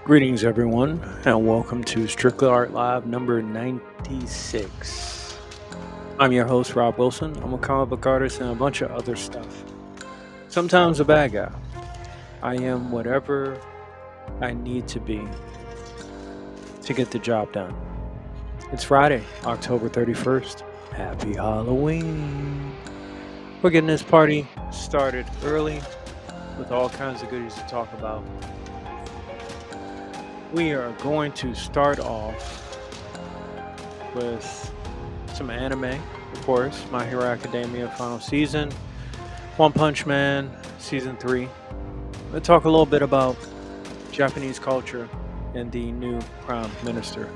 Greetings, everyone, and welcome to Strictly Art Live number 96. I'm your host, Rob Wilson. I'm a comic book artist and a bunch of other stuff. Sometimes a bad guy. I am whatever I need to be to get the job done. It's Friday, October 31st. Happy Halloween. We're getting this party started early with all kinds of goodies to talk about. We are going to start off with some anime, of course. My Hero Academia final season, One Punch Man season 3. We'll talk a little bit about Japanese culture and the new Prime Minister.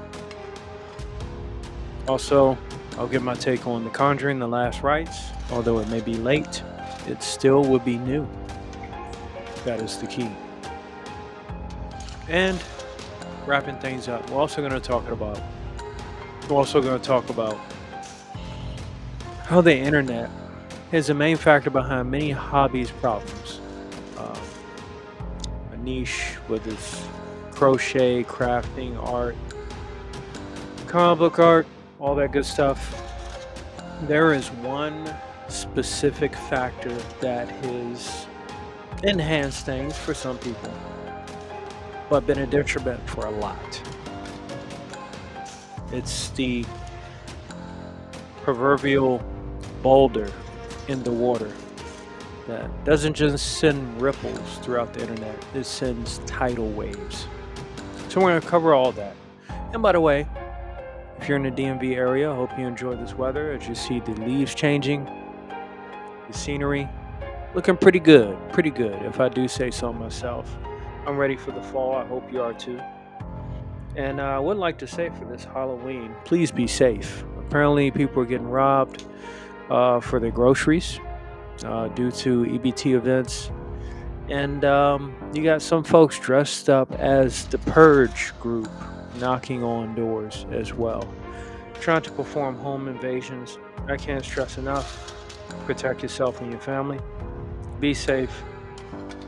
Also, I'll give my take on the Conjuring, the last Rites. Although it may be late, it still will be new. That is the key. And wrapping things up, we're also going to talk about how the internet is a main factor behind many hobbies problems. A niche with its crochet, crafting, art, comic book art, all that good stuff. There is one specific factor that has enhanced things for some people, but been a detriment for a lot. It's the proverbial boulder in the water that doesn't just send ripples throughout the internet, it sends tidal waves. So we're going to cover all that. And by the way, if you're in the DMV area, I hope you enjoy this weather as you see the leaves changing, the scenery looking pretty good, if I do say so myself. I'm ready for the fall. I hope you are too. And I would like to say for this Halloween, please be safe. Apparently, people are getting robbed for their groceries due to EBT events. And you got some folks dressed up as the Purge group knocking on doors as well, trying to perform home invasions. I can't stress enough. Protect yourself and your family. Be safe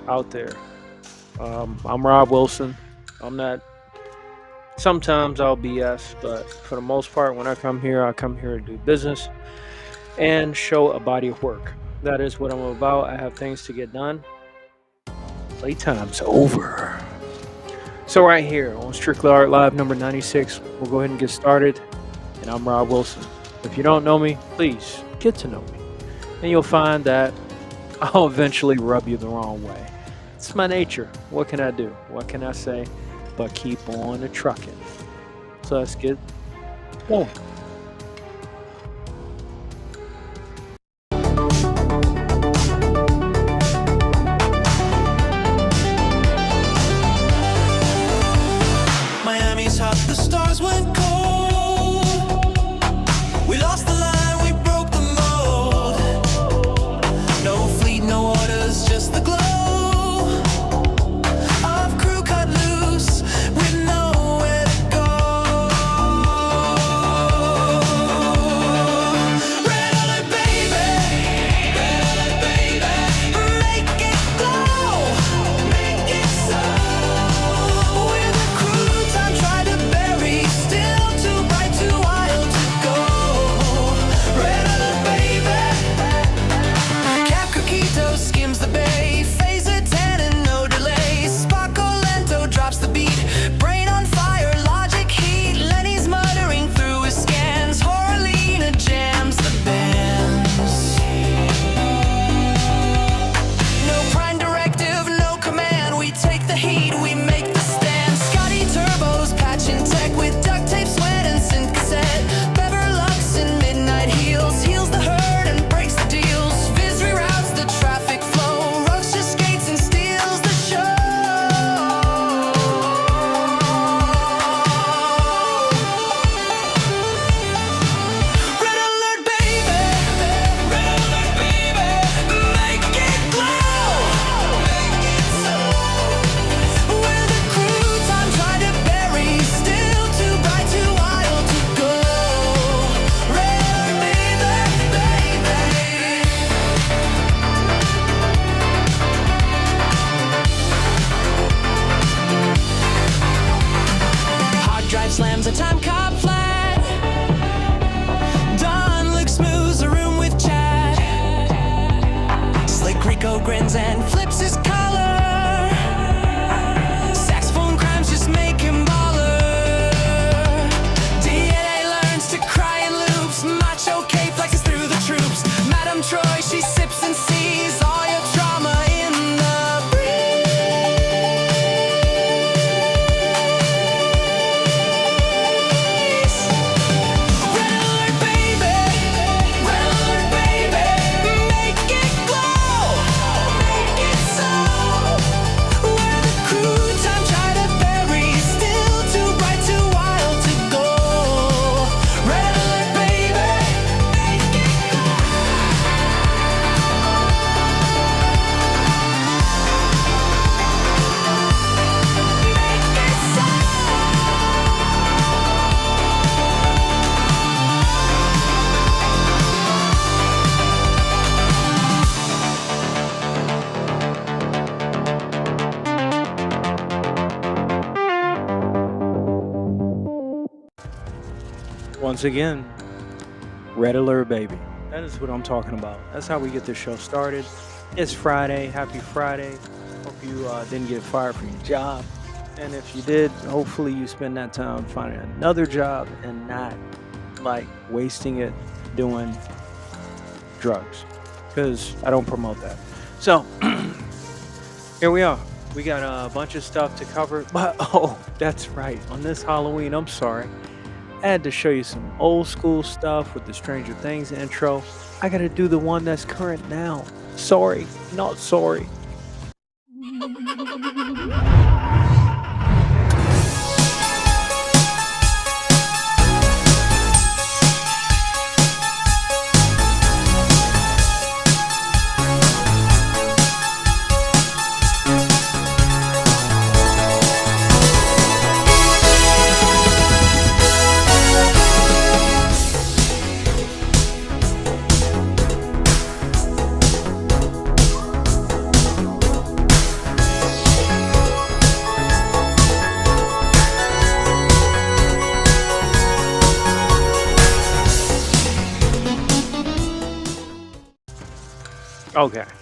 out there. I'm Rob Wilson. Sometimes I'll BS, but for the most part, when I come here to do business and show a body of work. That is what I'm about. I have things to get done. Playtime's over. So right here on Strictly Art Live number 96, we'll go ahead and get started. And I'm Rob Wilson. If you don't know me, please get to know me. And you'll find that I'll eventually rub you the wrong way. It's my nature. What can I do? What can I say? But keep on trucking. So let's get going. Miami's hot, the stars went cold. We lost the line, we broke the mold. No fleet, no orders, just the glow. With nowhere to go. slams a time cop flat. Don licks smooths a room with Chad. Slick Rico grins and flips his collar. Saxophone crimes just make him baller. DNA learns to cry in loops. Macho K flexes through the troops. Madame Troy, she sips and sees all your trauma in the breeze. Red alert, baby. Red alert, baby. Make it glow. Make it so. We're the crew, time tried to bury. Still too bright, too wild to go. Red alert, baby. Make it Once again, Red Alert Baby. That is what I'm talking about. That's how we get this show started. It's Friday. Happy Friday. Hope you didn't get fired from your job. And if you did, hopefully you spend that time finding another job and not like wasting it doing drugs. Because I don't promote that. So, here we are. We got a bunch of stuff to cover. But, oh, that's right. On this Halloween, I'm sorry. I had to show you some old school stuff with the Stranger Things intro. I gotta do the one that's current now. Sorry, not sorry.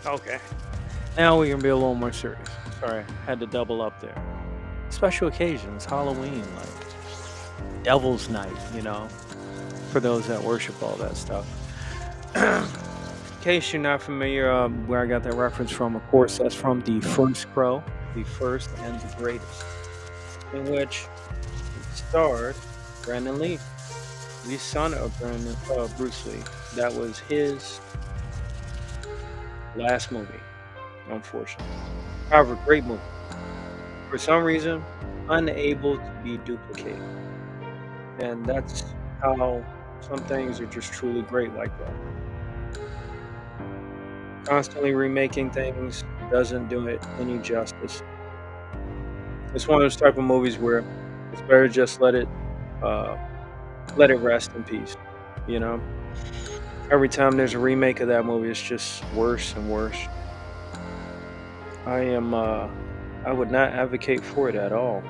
Okay. Now we can be a little more serious. Sorry, had to double up there. Special occasions, Halloween, like Devil's Night, for those that worship all that stuff. In case you're not familiar where I got that reference from, of course, that's from the first Crow, the first and the greatest, in which it starred Brandon Lee, the son of Bruce Lee. That was his last movie, unfortunately. However, great movie. For some reason, unable to be duplicated. And that's how some things are just truly great like that. Constantly remaking things doesn't do it any justice. It's one of those type of movies where it's better just let it rest in peace, Every time there's a remake of that movie, it's just worse and worse. I would not advocate for it at all.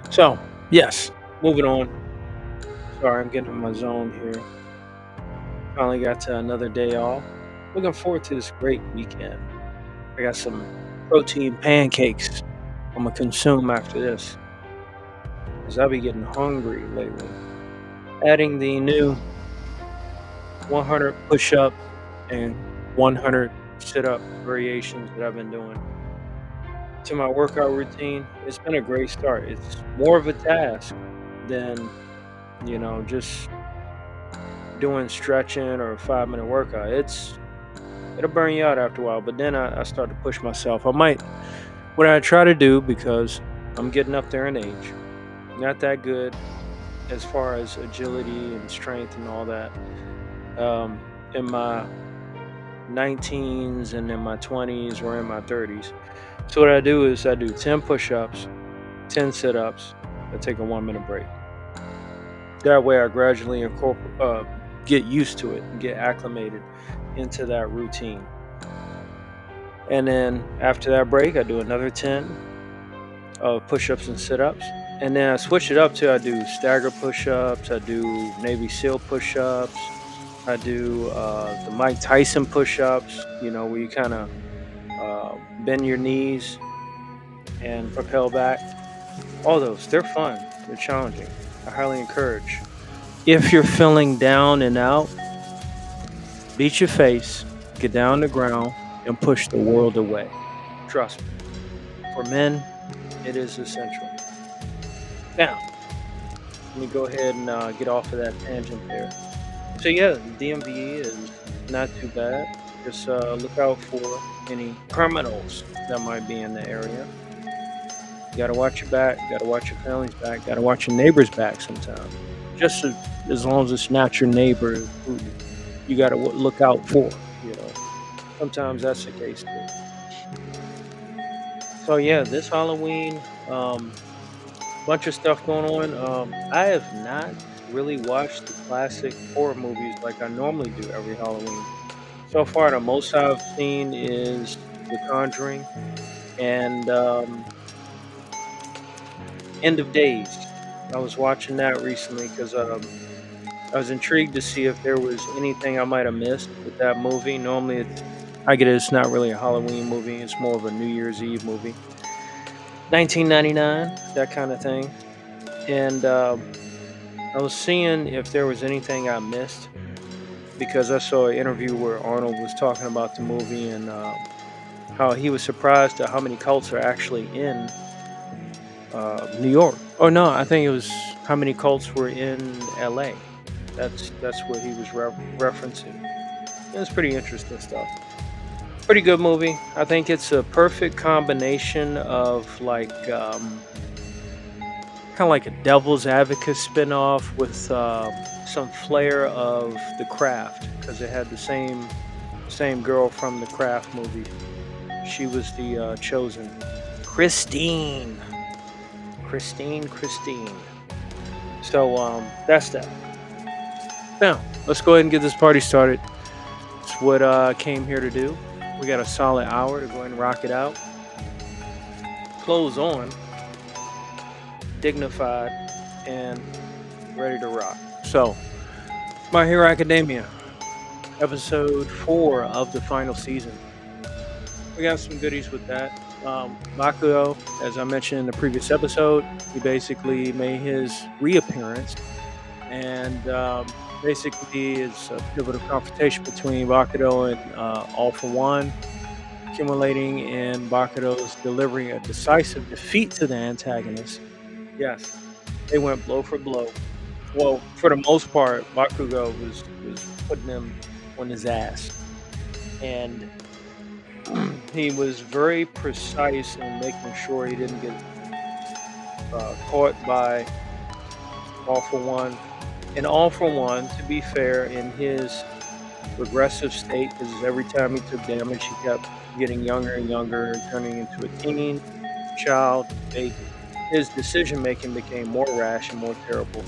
So, yes, moving on. Sorry, I'm getting in my zone here. Finally got to another day off. Looking forward to this great weekend. I got some protein pancakes I'm going to consume after this, because I'll be getting hungry lately. Adding the new 100 push-up and 100 sit-up variations that I've been doing to my workout routine. It's been a great start. It's more of a task than, just doing stretching or a 5-minute workout. It'll burn you out after a while, but then I start to push myself. What I try to do, because I'm getting up there in age, not that good as far as agility and strength and all that. In my 19s and in my 20s or in my 30s. So what I do is I do 10 push-ups, 10 sit-ups. I take a 1-minute break. That way I gradually get used to it and get acclimated into that routine. And then after that break, I do another 10 of push-ups and sit-ups. And then I switch it up to I do stagger push-ups, I do Navy SEAL push-ups, I do the Mike Tyson push-ups, where you kind of bend your knees and propel back. All those, they're fun, they're challenging. I highly encourage. If you're feeling down and out, beat your face, get down on the ground, and push the world away. Trust me. For men, it is essential. Now, let me go ahead and get off of that tangent there. So yeah, the DMV is not too bad. Just look out for any criminals that might be in the area. You gotta watch your back. Gotta watch your family's back. Gotta watch your neighbor's back sometimes. Just as long as it's not your neighbor who you gotta look out for. You know, sometimes that's the case too. So yeah, this Halloween, bunch of stuff going on. I have not really watched the classic horror movies like I normally do every Halloween. So far, the most I've seen is The Conjuring and End of Days. I was watching that recently because I was intrigued to see if there was anything I might have missed with that movie. Normally, I get it's not really a Halloween movie; it's more of a New Year's Eve movie, 1999, that kind of thing. And I was seeing if there was anything I missed because I saw an interview where Arnold was talking about the movie and how he was surprised at how many cults are actually in New York. Oh no, I think it was how many cults were in L.A. That's what he was referencing. It was pretty interesting stuff. Pretty good movie. I think it's a perfect combination of like kind of like a Devil's Advocate spinoff with some flair of The Craft because it had the same girl from the Craft movie. She was the chosen Christine. Christine. So that's that. Now let's go ahead and get this party started. It's what I came here to do. We got a solid hour to go ahead and rock it out. Clothes on, dignified, and ready to rock. So, My Hero Academia, episode 4 of the final season. We got some goodies with that. Bakugo, as I mentioned in the previous episode, he basically made his reappearance, and basically it's a pivotal confrontation between Bakugo and All For One, accumulating in Bakugo's delivering a decisive defeat to the antagonist. Yes, they went blow for blow. Well, for the most part, Bakugo was putting him on his ass, and he was very precise in making sure he didn't get caught by All For One. And All For One, to be fair, in his regressive state, because every time he took damage, he kept getting younger and younger, turning into a teen, child, baby. His decision making became more rash and more terrible,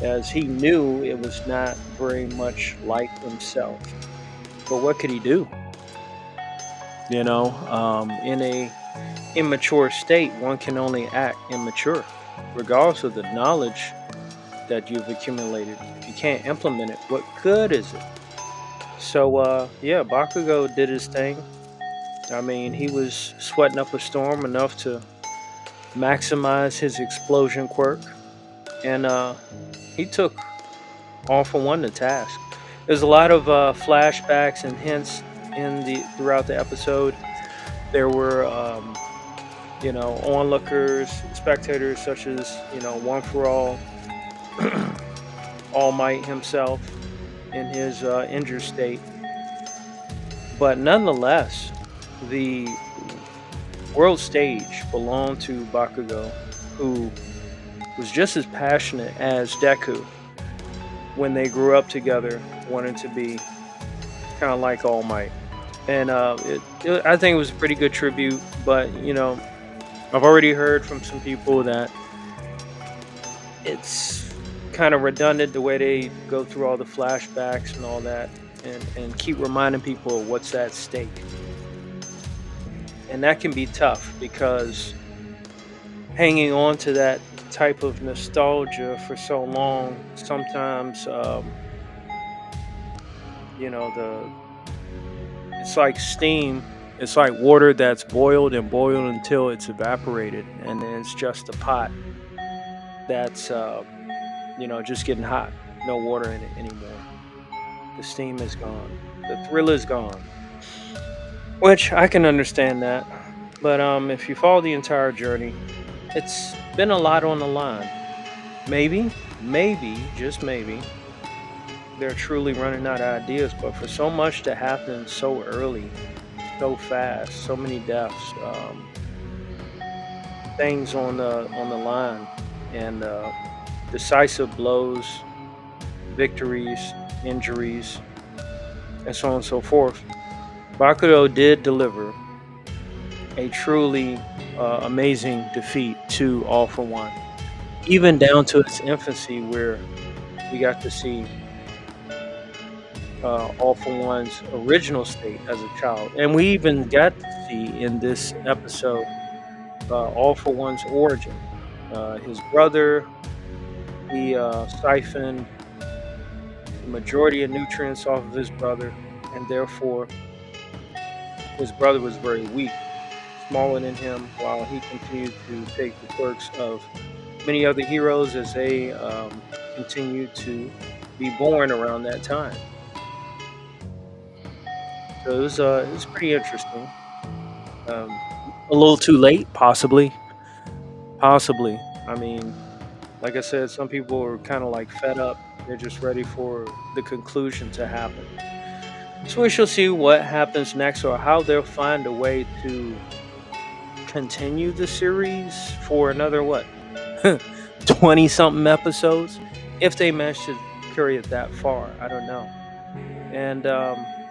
as he knew it was not very much like himself. But what could he do? In a immature state, one can only act immature, regardless of the knowledge that you've accumulated. If you can't implement it, what good is it? So, yeah, Bakugo did his thing. I mean, he was sweating up a storm enough to maximize his explosion quirk, and he took All For One to task. There's a lot of flashbacks and hints throughout the episode. There were onlookers, spectators such as One For All, All Might himself in his injured state. But nonetheless, the world stage belonged to Bakugo, who was just as passionate as Deku when they grew up together, wanting to be kind of like All Might. And I think it was a pretty good tribute, but I've already heard from some people that it's kind of redundant the way they go through all the flashbacks and all that, and keep reminding people of what's at stake. And that can be tough because hanging on to that type of nostalgia for so long, sometimes the it's like steam. It's like water that's boiled and boiled until it's evaporated, and then it's just a pot that's just getting hot. No water in it anymore. The steam is gone. The thrill is gone. Which I can understand that. But if you follow the entire journey, it's been a lot on the line. Maybe, just maybe, they're truly running out of ideas. But for so much to happen so early, so fast, so many deaths, things on the line, and decisive blows, victories, injuries, and so on and so forth. Bakudo did deliver a truly amazing defeat to All for One, even down to its infancy, where we got to see All for One's original state as a child, and we even got to see in this episode All for One's origin. His brother, he siphoned the majority of nutrients off of his brother, and therefore his brother was very weak, smaller than him, while he continued to take the quirks of many other heroes as they continued to be born around that time. So it was pretty interesting. Um, a little too late, possibly. Possibly. I mean, like I said, some people are kind of like fed up. They're just ready for the conclusion to happen. So we shall see what happens next, or how they'll find a way to continue the series for another what 20 something episodes, if they manage to carry it that far. I don't know. And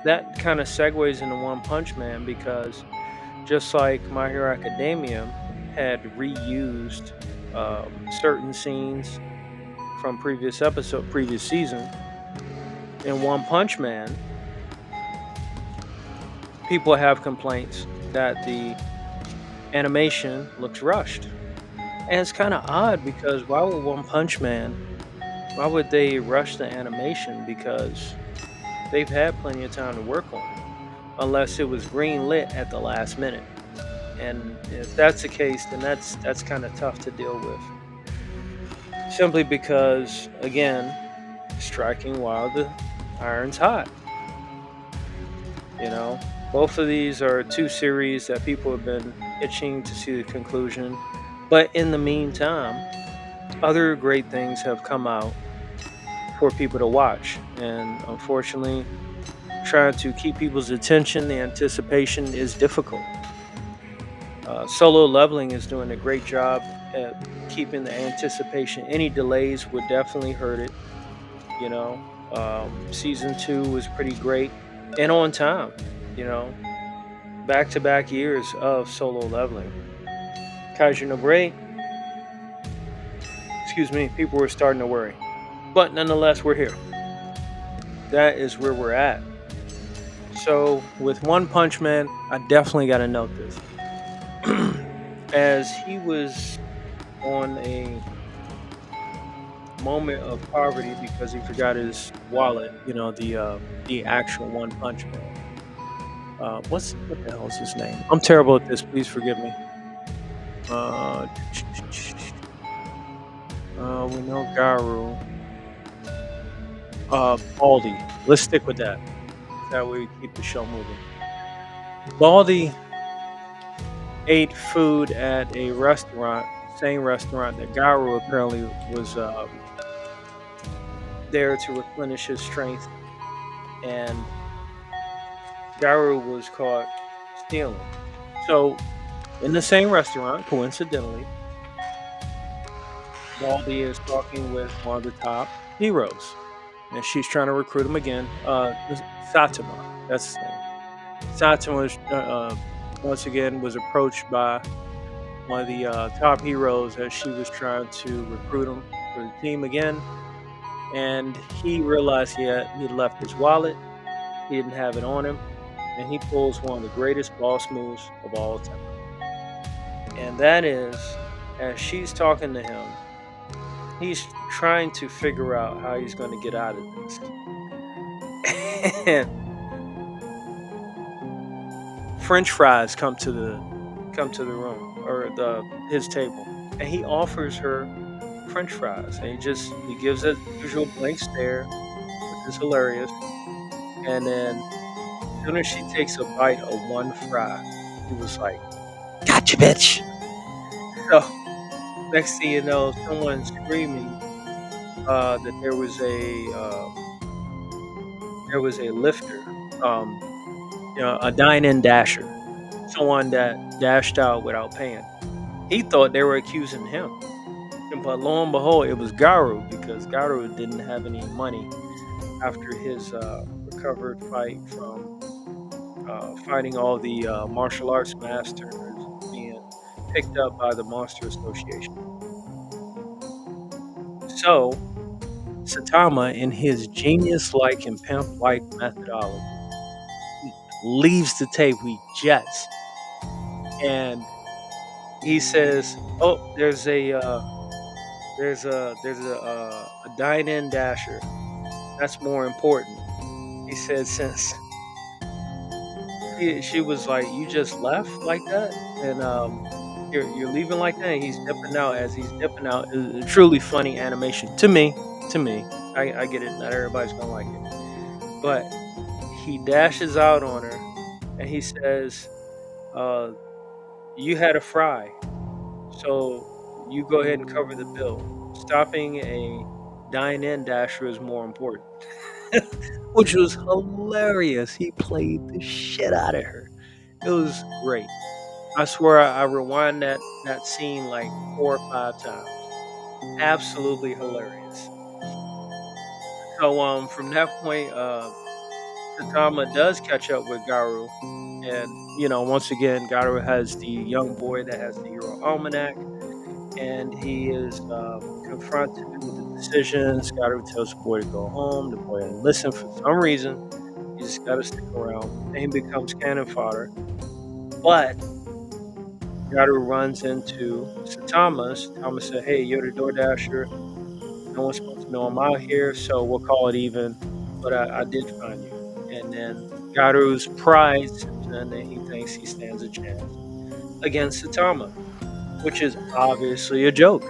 that kind of segues into One Punch Man, because just like My Hero Academia had reused certain scenes from previous season, in One Punch Man, people have complaints that the animation looks rushed. And it's kind of odd, because why would One Punch Man, why would they rush the animation? Because they've had plenty of time to work on it, unless it was green lit at the last minute. And if that's the case, then that's kind of tough to deal with. Simply because, again, striking while the iron's hot. You know, both of these are two series that people have been itching to see the conclusion. But in the meantime, other great things have come out for people to watch. And unfortunately, trying to keep people's attention, the anticipation is difficult. Solo Leveling is doing a great job at keeping the anticipation. Any delays would definitely hurt it. You know, season 2 was pretty great and on time. You know, back to back years of Solo Leveling. Kaiju no Break, excuse me, people were starting to worry. But nonetheless, we're here. That is where we're at. So with One Punch Man, I definitely got to note this. As he was on a moment of poverty because he forgot his wallet, the actual One Punch Man. What the hell is his name? I'm terrible at this. Please forgive me. We know Garu. Baldy. Let's stick with that. That way we keep the show moving. Baldy ate food at a restaurant, same restaurant that Garu apparently was there to replenish his strength, and Garu was caught stealing. So, in the same restaurant, coincidentally, Baldy is talking with one of the top heroes, and she's trying to recruit him again. Saitama, that's his name. Saitama was, once again was approached by one of the top heroes as she was trying to recruit him for the team again, and he realized he'd left his wallet. He didn't have it on him, and he pulls one of the greatest boss moves of all time, and that is As she's talking to him, he's trying to figure out how he's going to get out of this. And French fries come to the room or the his table, and he offers her French fries, and he gives a usual blank stare, which is hilarious. And then as soon as she takes a bite of one fry, he was like, "Gotcha, bitch!" So next thing you know, someone's screaming that there was a lifter, um, a dine-in dasher, someone that dashed out without paying. He thought they were accusing him, but lo and behold, it was Garu because Garu didn't have any money after his recovered fight from fighting all the martial arts masters being picked up by the Monster Association. So Satama, in his genius-like and pimp-like methodology, leaves the table. He jets, and he says, "Oh, there's a dine-in dasher. That's more important." He said, since she was like, "You just left like that, and you're leaving like that." And he's dipping out. As he's dipping out, is a truly funny animation to me. To me, I get it. Not everybody's gonna like it, but he dashes out on her, and he says, uh, "You had a fry, so you go ahead and cover the bill. Stopping a dine-in dasher is more important." Which was hilarious. He played the shit out of her. It was great. I swear I rewind that scene like 4 or 5 times. Absolutely hilarious. So from that point, Satama does catch up with Garu, and once again, Garu has the young boy that has the Hero Almanac, and he is confronted with the decisions. Garu tells the boy to go home. The boy doesn't listen for some reason. You just gotta stick around, and he becomes cannon fodder. But Garu runs into Satama. Satama said, "Hey, you're the door dasher. No one's supposed to know I'm out here, so we'll call it even. But I did find you." And then Garu's pride sets in, and he thinks he stands a chance against Satama, which is obviously a joke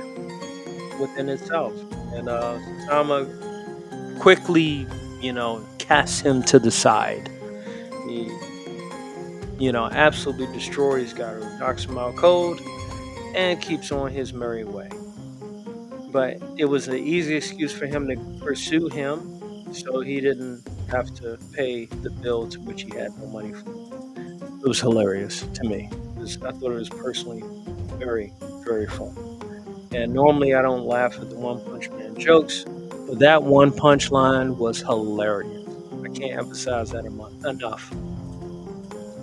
within itself. And Satama quickly, casts him to the side. He, absolutely destroys Garu, knocks him out cold, and keeps on his merry way. But it was an easy excuse for him to pursue him, so he didn't have to pay the bill to which he had no money for. It was hilarious to me. I thought it was personally very, very fun. And normally I don't laugh at the One Punch Man jokes, but that one punch line was hilarious. I can't emphasize that enough.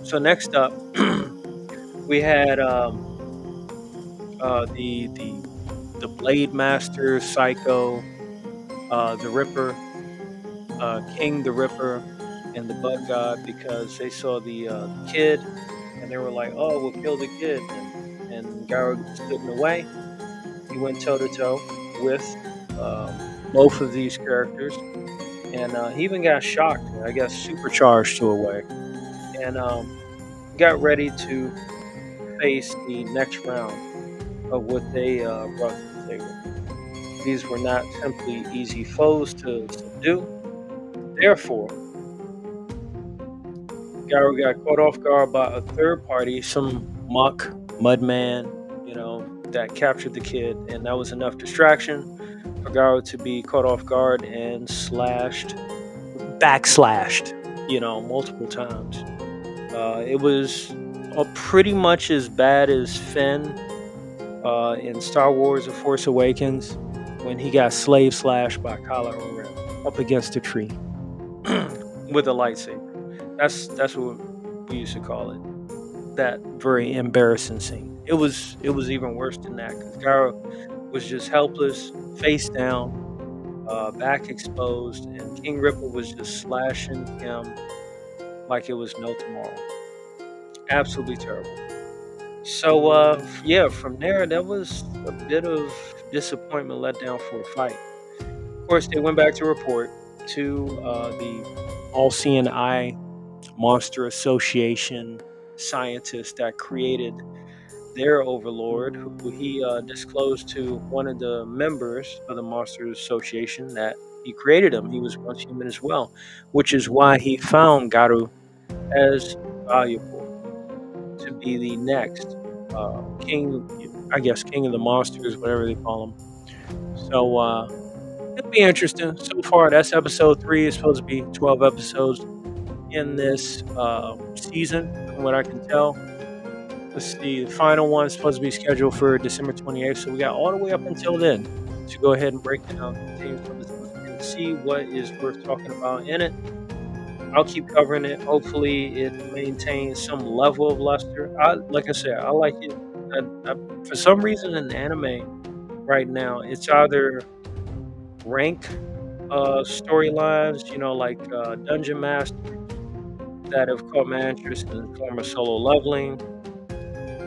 So next up, we had the Blade Master, Psycho, the Ripper, King the Ripper, and the Bug God, because they saw the kid, and they were like, "Oh, we'll kill the kid." And Garu stood in the way. He went toe to toe with both of these characters, and he even got shocked, I guess, supercharged to a way, and got ready to face the next round of what they brought to the table. These were not simply easy foes to subdue. Therefore, Garu got caught off guard by a third party, some muck, mudman, that captured the kid, and that was enough distraction for Garu to be caught off guard and backslashed, multiple times. It was pretty much as bad as Finn in Star Wars: The Force Awakens when he got slave slashed by Kylo Ren up against a tree with a lightsaber. That's what we used to call it. That very embarrassing scene. It was even worse than that because Garu was just helpless, face down, back exposed, and King Ripper was just slashing him like it was no tomorrow. Absolutely terrible. So yeah, from there that was a bit of disappointment let down for a fight. Of course, they went back to report to the all-seeing eye monster association scientist that created their overlord, who he disclosed to one of the members of the Monsters Association that he created him. He was once human as well, which is why he found Garu as valuable to be the next king, I guess, king of the monsters, whatever they call him. So it'll be interesting. So far, that's episode 3. It's supposed to be 12 episodes in this season, from what I can tell. Let's see, the final one's supposed to be scheduled for December 28th, so we got all the way up until then to go ahead and break down teams from this and see what is worth talking about in it. I'll keep covering it. Hopefully, it maintains some level of luster. Like I said, I like it. For some reason, in anime right now, it's either rank storylines, like Dungeon Master, that have caught my interest in the form of solo leveling,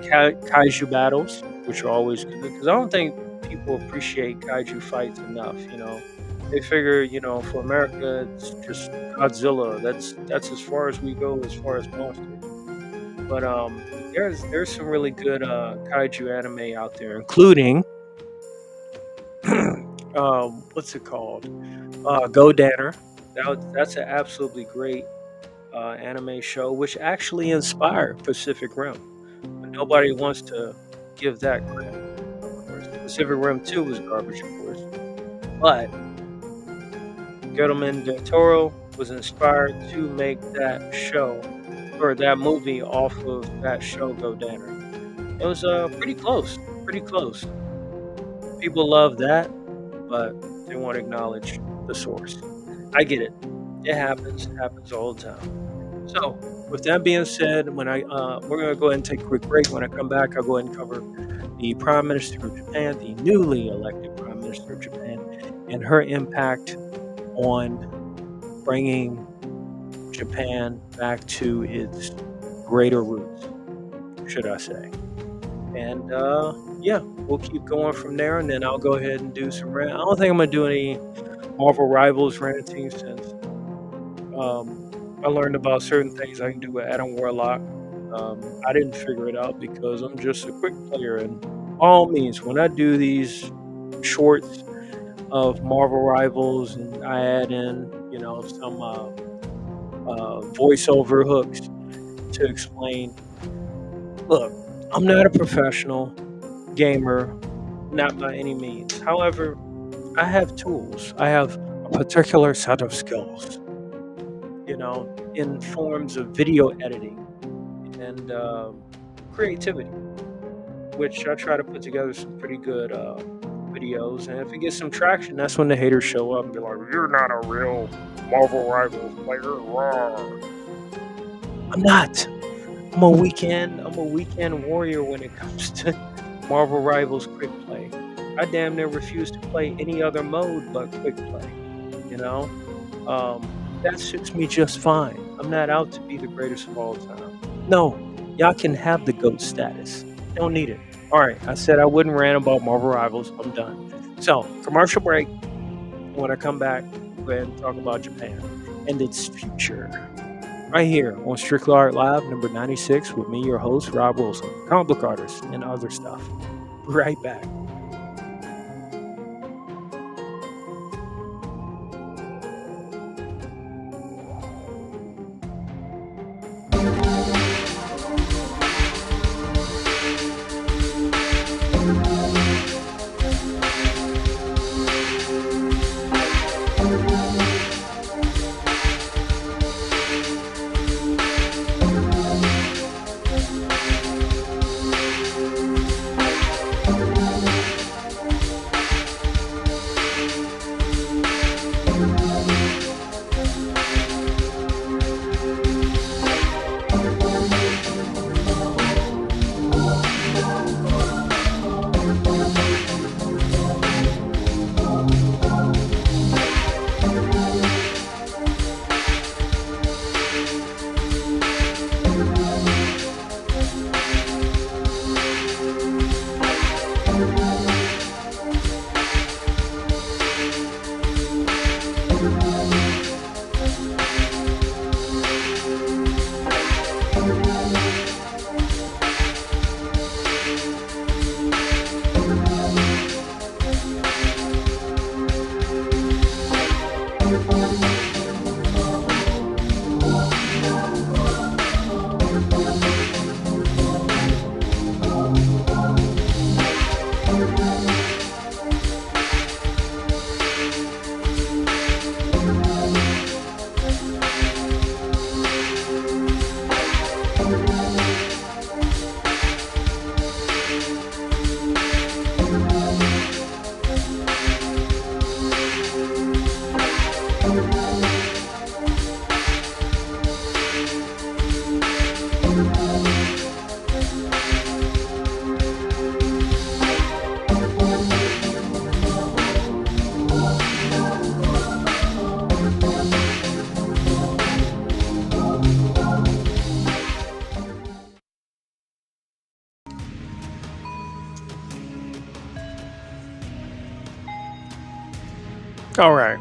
kaiju battles, which are always good because I don't think people appreciate kaiju fights enough. They figure, for America, it's just Godzilla. That's as far as we go as far as monsters. But there's some really good kaiju anime out there, including what's it called? Go Danner. That's an absolutely great anime show, which actually inspired Pacific Rim. But nobody wants to give that credit. Of course, Pacific Rim 2 was garbage, of course. But Guillermo del Toro was inspired to make that show, or that movie, off of that show, Go Danner. It was pretty close. Pretty close. People love that, but they won't acknowledge the source. I get it. It happens. It happens all the time. So, with that being said, when we're gonna go ahead and take a quick break. When I come back, I'll go ahead and cover the Prime Minister of Japan, the newly elected Prime Minister of Japan, and her impact on bringing Japan back to its greater roots, should I say. And yeah, we'll keep going from there, and then I'll go ahead and do some rant. I don't think I'm going to do any Marvel Rivals ranting since I learned about certain things I can do with Adam Warlock. I didn't figure it out because I'm just a quick player, and by all means, when I do these shorts of Marvel Rivals and I add in, some voiceover hooks to explain, look, I'm not a professional gamer, not by any means. However, I have tools. I have a particular set of skills, in forms of video editing and creativity, which I try to put together some pretty good videos. And if it gets some traction, that's when the haters show up and be like, "You're not a real Marvel Rivals player." Raw. I'm not. I'm a weekend warrior when it comes to Marvel Rivals quick play. I damn near refuse to play any other mode but quick play. That suits me just fine. I'm not out to be the greatest of all time. No, y'all can have the GOAT status. Don't need it. All right, I said I wouldn't rant about Marvel Rivals. I'm done. So, commercial break. When I come back, we'll go ahead and talk about Japan and its future. Right here on Strictly Art Live, number 96, with me, your host, Rob Wilson, comic book artist, and other stuff. Be right back. All right,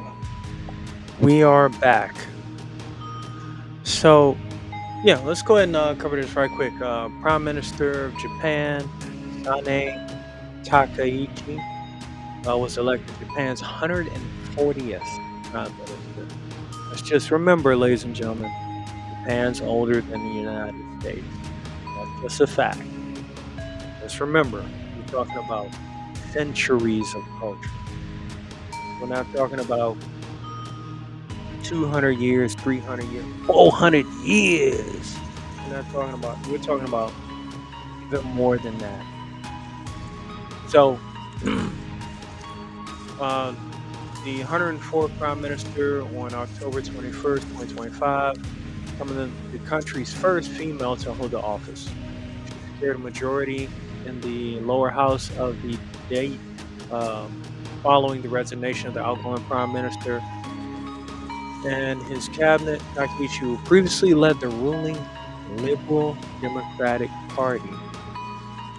we are back. So, yeah, let's go ahead and cover this right quick. Prime Minister of Japan, Sane Takaichi, was elected Japan's 140th prime minister. Let's just remember, ladies and gentlemen, Japan's older than the United States. That's just a fact. Just remember, we're talking about centuries of culture. We're not talking about 200 years, 300 years, 400 years. We're talking about even more than that. So, uh, the 104th Prime Minister on October 21st, 2025, becoming the country's first female to hold the office. She secured a majority in the lower house of the debate following the resignation of the outgoing Prime Minister and his cabinet. Takaichi, who previously led the ruling Liberal Democratic Party,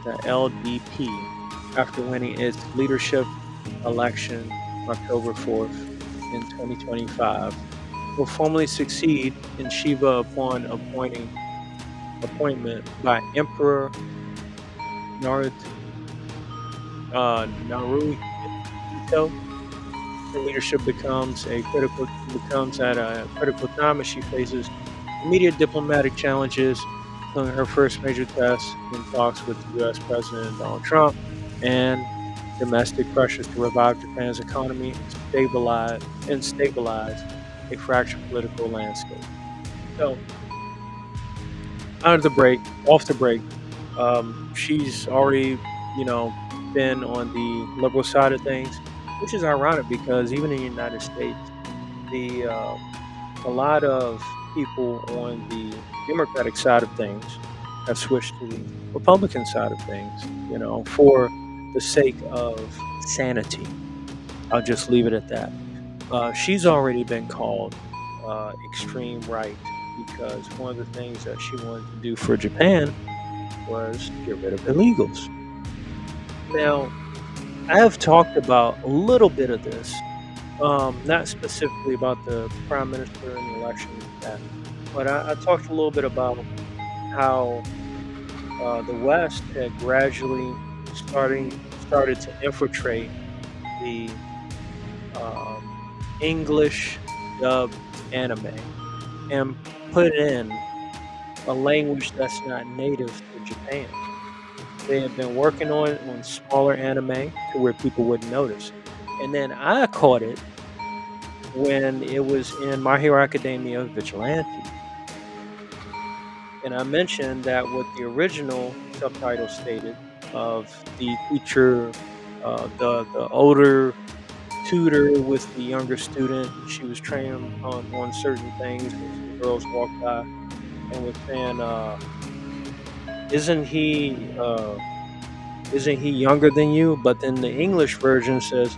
the LDP, after winning its leadership election October 4th in 2025, will formally succeed in Shiva upon appointment by Emperor Naruhito. Her leadership becomes at a critical time as she faces immediate diplomatic challenges, including her first major test in talks with U.S. President Donald Trump and domestic pressures to revive Japan's economy and stabilize a fractured political landscape. So, off the break, she's already, you know, been on the liberal side of things, which is ironic because even in the United States, the a lot of people on the Democratic side of things have switched to the Republican side of things, for the sake of sanity. I'll just leave it at that. She's already been called extreme right because one of the things that she wanted to do for Japan was get rid of illegals. Now, I have talked about a little bit of this, not specifically about the prime minister and the election, but I talked a little bit about how the West had gradually started to infiltrate the English dub anime and put in a language that's not native to Japan. They had been working on smaller anime to where people wouldn't notice. And then I caught it when it was in My Hero Academia Vigilante. And I mentioned that what the original subtitle stated of the teacher, the older tutor with the younger student, she was training on certain things as the girls walked by and was saying, isn't he younger than you? But then the English version says,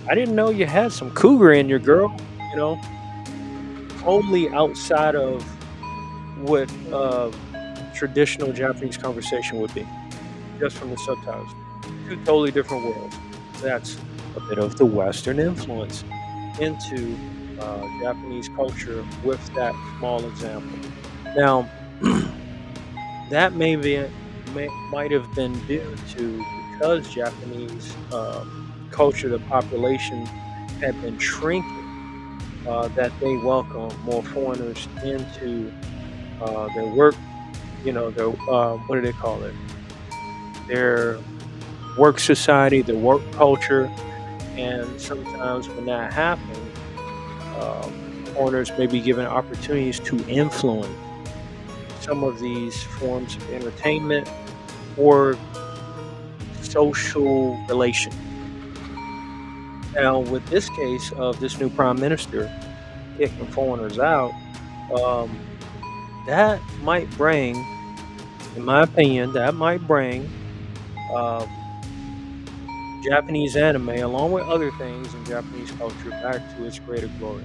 I didn't know you had some cougar in your girl, you know, totally outside of what traditional Japanese conversation would be, just from the subtitles. Two totally different worlds. That's a bit of the Western influence into Japanese culture with that small example. Now, that might have been due to because Japanese culture, the population had been shrinking, that they welcome more foreigners into their work, their what do they call it? Their work society, their work culture, and sometimes when that happens, foreigners may be given opportunities to influence some of these forms of entertainment or social relation. Now, with this case of this new prime minister kicking foreigners out, that might bring, in my opinion, um, Japanese anime, along with other things in Japanese culture, back to its greater glory.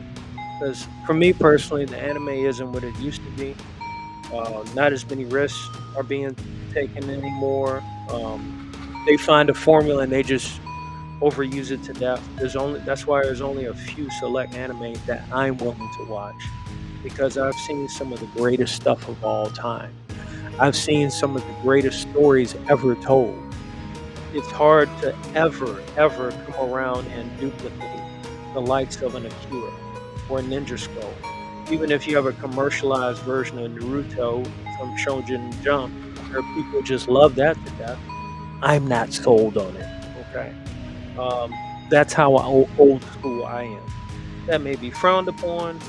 Because for me personally, the anime isn't what it used to be. Not as many risks are being taken anymore. They find a formula and they just overuse it to death. That's why there's only a few select anime that I'm willing to watch because I've seen some of the greatest stuff of all time. I've seen some of the greatest stories ever told. It's hard to ever come around and duplicate the likes of an Akira or Ninja Scroll. Even if you have a commercialized version of Naruto from Shonen Jump, where people just love that to death, I'm not sold on it. Okay, that's how old school I am. That may be frowned upon,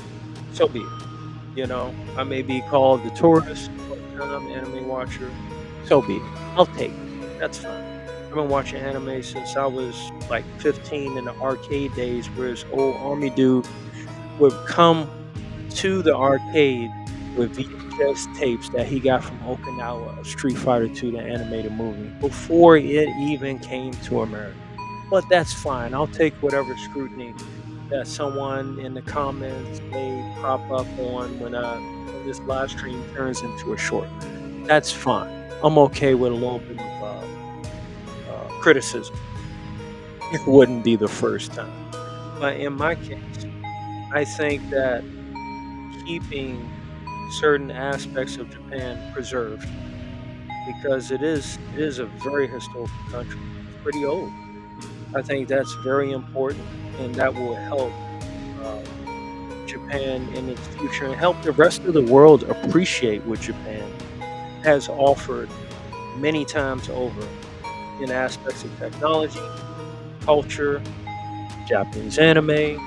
so be it. I may be called the tourist, part-time anime watcher, so be it. I'll take it. That's fine. I've been watching anime since I was like 15 in the arcade days, where this old army dude would come to the arcade with VHS tapes that he got from Okinawa of Street Fighter 2, the animated movie, before it even came to America. But that's fine. I'll take whatever scrutiny that someone in the comments may prop up on when this live stream turns into a short. That's fine. I'm okay with a little bit of criticism. It wouldn't be the first time. But in my case, I think that keeping certain aspects of Japan preserved, because it is a very historical country. It's pretty old. I think that's very important, and that will help uh, Japan in its future and help the rest of the world appreciate what Japan has offered many times over in aspects of technology, culture, Japanese anime,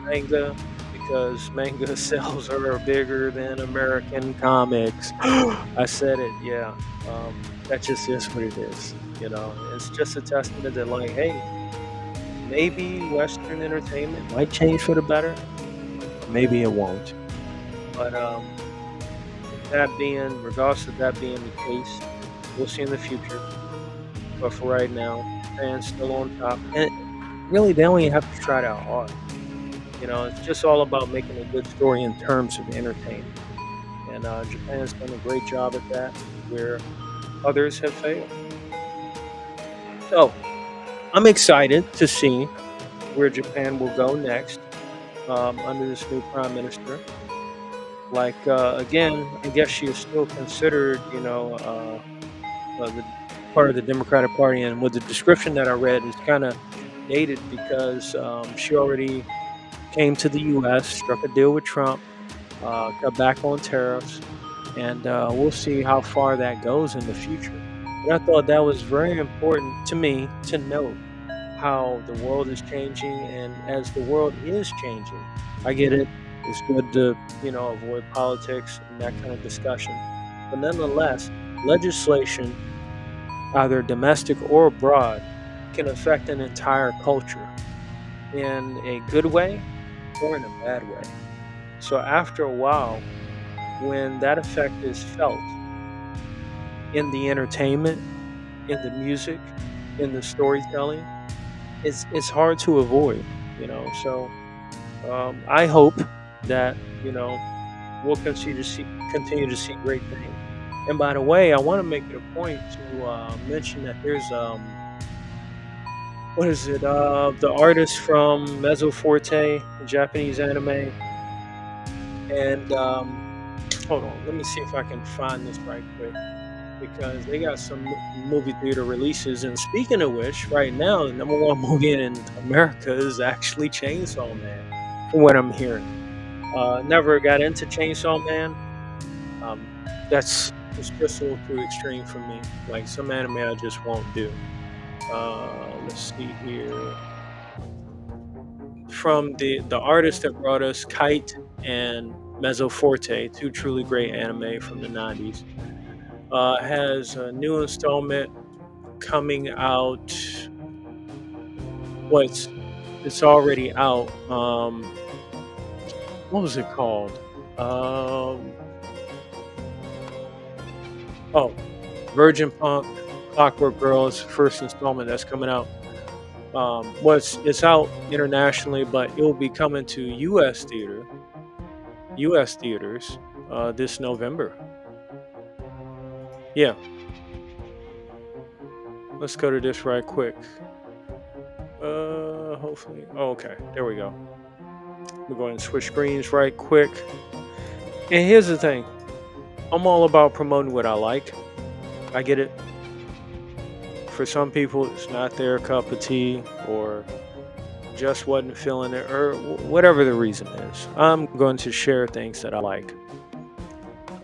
manga, because manga sales are bigger than American comics. I said it, yeah. That just is what it is. It's just a testament that, like, hey, maybe Western entertainment might change for the better, or maybe it won't. But regardless of that being the case, we'll see in the future. But for right now, Japan's still on top, and really, they only have to try that hard. It's just all about making a good story in terms of entertainment. And Japan's done a great job at that, where others have failed. So I'm excited to see where Japan will go next under this new prime minister. Like, again, I guess she is still considered, the part of the Democratic Party. And with the description that I read, it's kind of dated because she already came to the U.S., struck a deal with Trump, cut back on tariffs, and we'll see how far that goes in the future. But I thought that was very important to me to note how the world is changing, and as the world is changing, I get it. It's good to avoid politics and that kind of discussion, but nonetheless, legislation, either domestic or abroad, can affect an entire culture in a good way or in a bad way. So after a while, when that effect is felt in the entertainment, in the music, in the storytelling, it's hard to avoid. So I hope that we'll continue to see great things. And by the way, I want to make it a point to mention that there's what is it? The artist from Mezzo Forte, the Japanese anime, and hold on, let me see if I can find this right quick, because they got some movie theater releases. And speaking of which, right now the number one movie in America is actually Chainsaw Man, from what I'm hearing. Never got into Chainsaw Man. Um, that's it's just a little too extreme for me. Like, some anime I just won't do. Let's see here. From the artist that brought us Kite and Mezzo Forte, two truly great anime from the 90s, has a new installment coming out. It's already out. What was it called? Um, oh, Virgin Punk Clockwork Girl's first installment that's coming out. It's out internationally, but it will be coming to U.S. theaters this November. Yeah, let's go to this right quick. Hopefully. Oh, okay. There we go. We're going to switch screens right quick. And here's the thing. I'm all about promoting what I like. I get it. For some people, it's not their cup of tea or just wasn't feeling it or whatever the reason is. I'm going to share things that I like.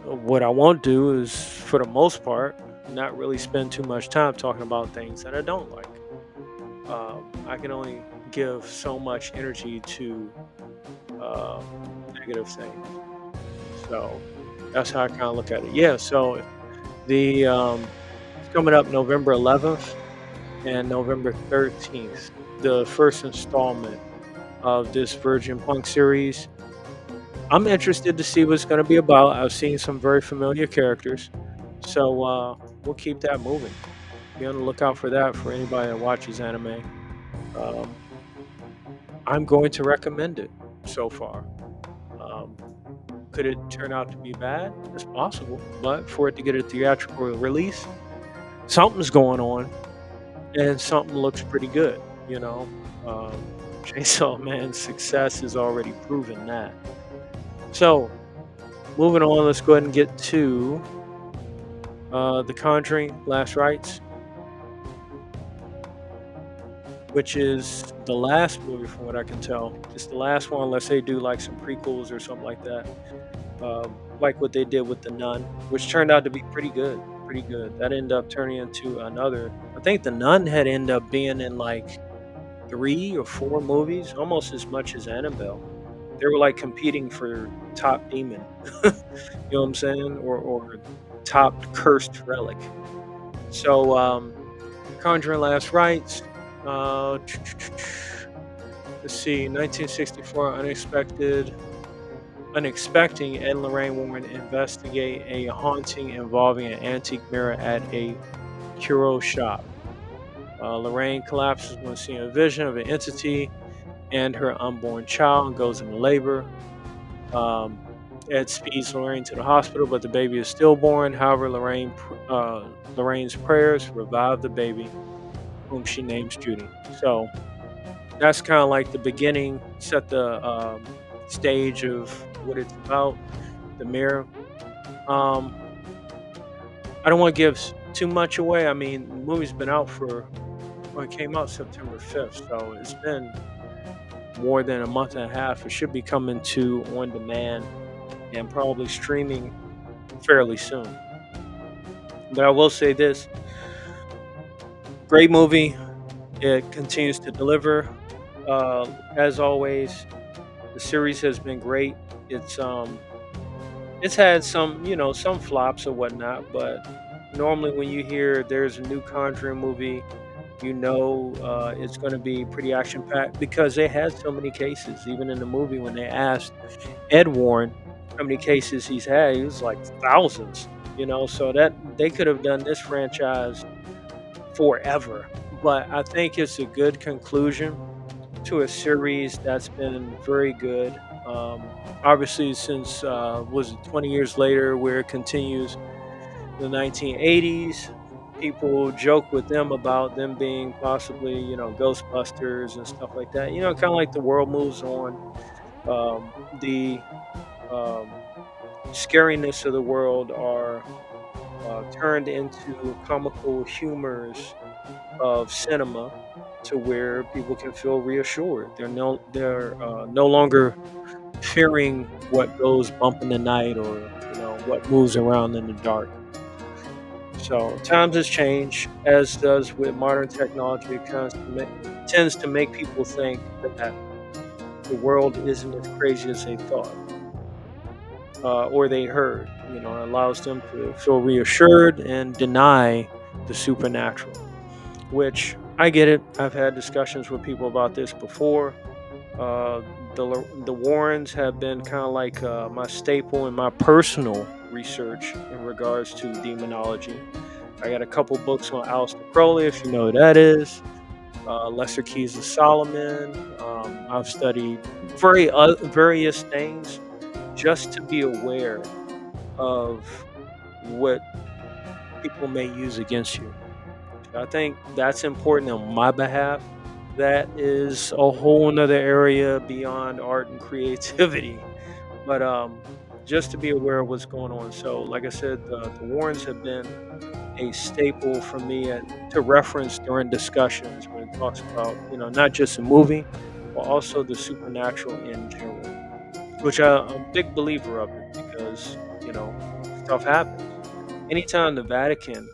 What I won't do is, for the most part, not really spend too much time talking about things that I don't like. I can only give so much energy to uh, negative things. So that's how I kind of look at it. Yeah. So the it's coming up November 11th and November 13th. The first installment of this Virgin Punk series. I'm interested to see what it's going to be about. I've seen some very familiar characters, so we'll keep that moving. Be on the lookout for that for anybody that watches anime. Um, I'm going to recommend it so far. Um, could it turn out to be bad? It's possible, but for it to get a theatrical release, something's going on, and something looks pretty good. You know, um, Chainsaw Man's success is already proven that. So, moving on, let's go ahead and get to The Conjuring Last Rites, which is the last movie from what I can tell. It's the last one, unless they do like some prequels or something like that. Like what they did with The Nun, which turned out to be pretty good. Pretty good. That ended up turning into another. I think The Nun had ended up being in like 3 or 4 movies, almost as much as Annabelle. They were like competing for top demon. You know what I'm saying? Or top cursed relic. So, Conjuring Last Rites. Uh, let's see, 1964, unexpecting Ed and Lorraine Warren investigate a haunting involving an antique mirror at a curio shop. Lorraine collapses when seeing a vision of an entity and her unborn child and goes into labor. Um, Ed speeds Lorraine to the hospital, but the baby is stillborn. However, Lorraine's prayers revive the baby, whom she names Judy. So that's kind of like the beginning, set the stage of what it's about, the mirror. Um, I don't want to give too much away. I mean, the movie's been out well, it came out September 5th, so it's been more than a month and a half. It should be coming to on demand and probably streaming fairly soon. But I will say this: great movie. It continues to deliver. As always, the series has been great. It's um, it's had some, some flops or whatnot, but normally when you hear there's a new Conjuring movie, it's going to be pretty action packed because they had so many cases. Even in the movie, when they asked Ed Warren how many cases he's had, he was like thousands. So that they could have done this franchise forever. But I think it's a good conclusion to a series that's been very good. Obviously, since was it 20 years later, where it continues in the 1980s, people joke with them about them being possibly, Ghostbusters and stuff like that. Kind of like the world moves on. The scariness of the world are turned into comical humors of cinema to where people can feel reassured. They're no longer fearing what goes bump in the night or what moves around in the dark. So times has changed, as does with modern technology. It tends to make people think that the world isn't as crazy as they thought or they heard. It allows them to feel reassured and deny the supernatural, which I get it. I've had discussions with people about this before. Uh, the Warrens have been kind of like my staple in my personal research in regards to demonology. I got a couple books on Aleister Crowley, if you know who that is. Lesser Keys of Solomon. I've studied various things just to be aware of what people may use against you. I think that's important on my behalf that is a whole nother area beyond art and creativity. But just to be aware of what's going on. So, like I said, the Warrens have been a staple for me to reference during discussions when it talks about, not just a movie, but also the supernatural in general, which I'm a big believer of it because, stuff happens. Anytime the Vatican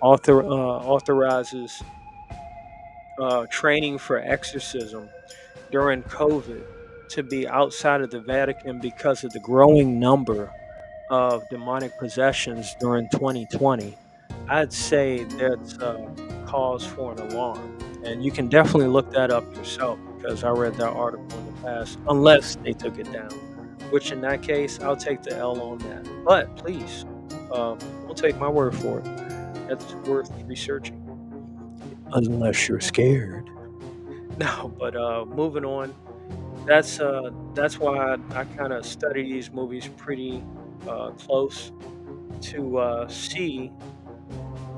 authorizes training for exorcism during COVID to be outside of the Vatican because of the growing number of demonic possessions during 2020, I'd say that's cause for an alarm. And you can definitely look that up yourself because I read that article in the past, unless they took it down, which in that case, I'll take the L on that. But please, don't take my word for it. That's worth researching, unless you're scared. No, but moving on. That's why I kind of study these movies pretty close to see,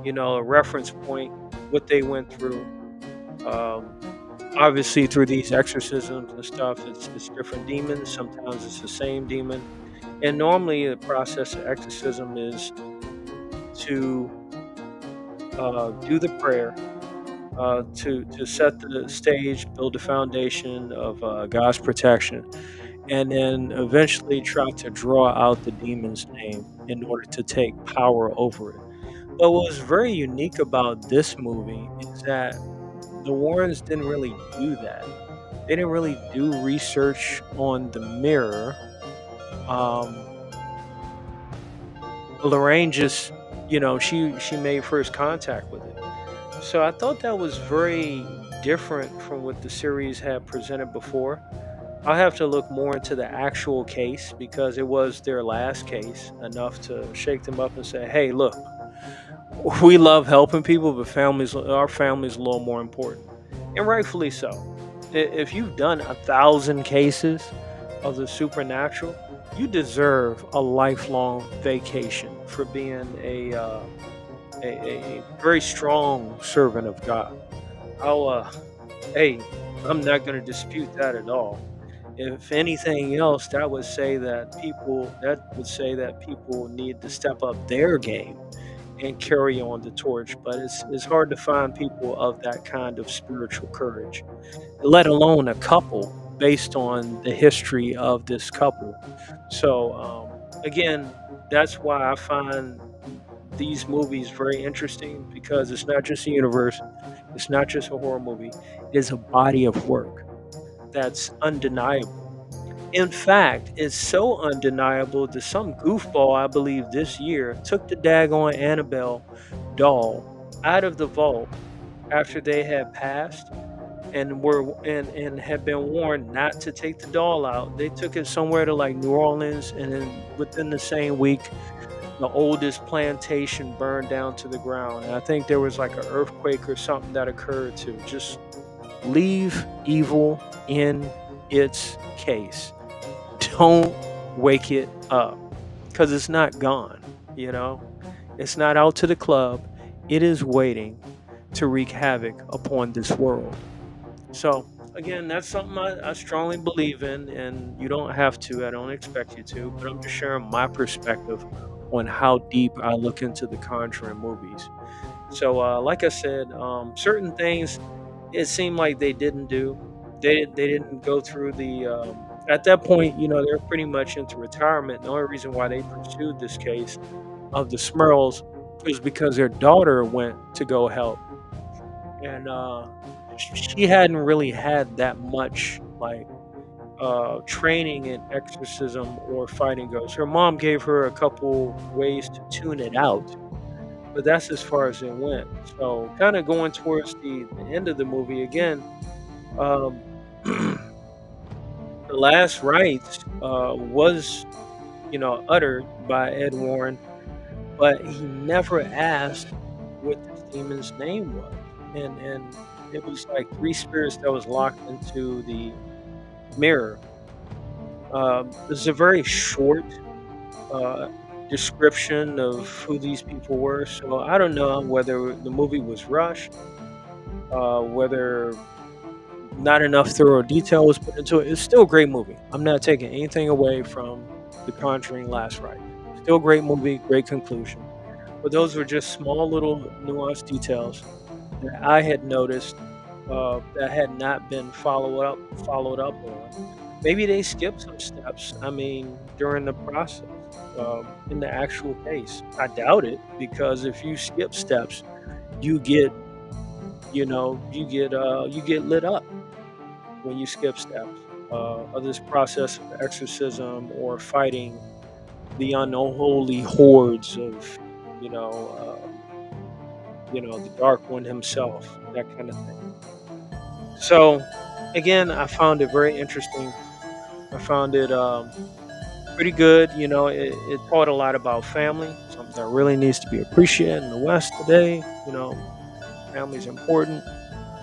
a reference point, what they went through. Um, Obviously, through these exorcisms and stuff, it's different demons. Sometimes it's the same demon, and normally the process of exorcism is to do the prayer, to set the stage, build the foundation of God's protection, and then eventually try to draw out the demon's name in order to take power over it. But what was very unique about this movie is that the Warrens didn't really do that. They didn't really do research on the mirror. Um, Lorraine just, she made first contact with it. So I thought that was very different from what the series had presented before. I'll have to look more into the actual case because it was their last case enough to shake them up and say, "Hey, look, we love helping people, but our family's a little more important," and rightfully so. If you've done 1,000 cases of the supernatural, you deserve a lifelong vacation for being a very strong servant of God. I'll, hey, I'm not going to dispute that at all. If anything else, that would say that people need to step up their game and carry on the torch. But it's hard to find people of that kind of spiritual courage, let alone a couple based on the history of this couple. So again, that's why I find these movies very interesting because it's not just a universe, it's not just a horror movie, it is a body of work that's undeniable. In fact, it's so undeniable that some goofball, I believe, this year took the daggone Annabelle doll out of the vault after they had passed and had been warned not to take the doll out. They took it somewhere to like New Orleans, and then within the same week, the oldest plantation burned down to the ground. And I think there was like an earthquake or something that occurred too. Just leave evil in its case. Don't wake it up because it's not gone, you know? It's not out to the club. It is waiting to wreak havoc upon this world. So, again, that's something I strongly believe in, and you don't have to. I don't expect you to, but I'm just sharing my perspective on how deep I look into the Conjuring movies. So, like I said, certain things it seemed like they didn't do. They didn't go through the. At that point, they're pretty much into retirement. The only reason why they pursued this case of the Smurls is because their daughter went to go help, and she hadn't really had that much like training in exorcism or fighting ghosts. Her mom gave her a couple ways to tune it out, but that's as far as it went. So, kind of going towards the end of the movie again, um, the last rites was, uttered by Ed Warren, but he never asked what this demon's name was, and it was like three spirits that was locked into the mirror. This is a very short uh, description of who these people were. So I don't know whether the movie was rushed, whether not enough thorough detail was put into it. It's still a great movie. I'm not taking anything away from The Conjuring Last Rite. Still a great movie, great conclusion. But those were just small little nuanced details that I had noticed that had not been followed up on. Maybe they skipped some steps. I mean, during the process, in the actual case, I doubt it because if you skip steps, you get, you get lit up when you skip steps of this process of exorcism or fighting the unholy hordes of, you know, the Dark One himself, that kind of thing. So, again, I found it very interesting. I found it pretty good. It taught a lot about family, something that really needs to be appreciated in the West today. Family is important.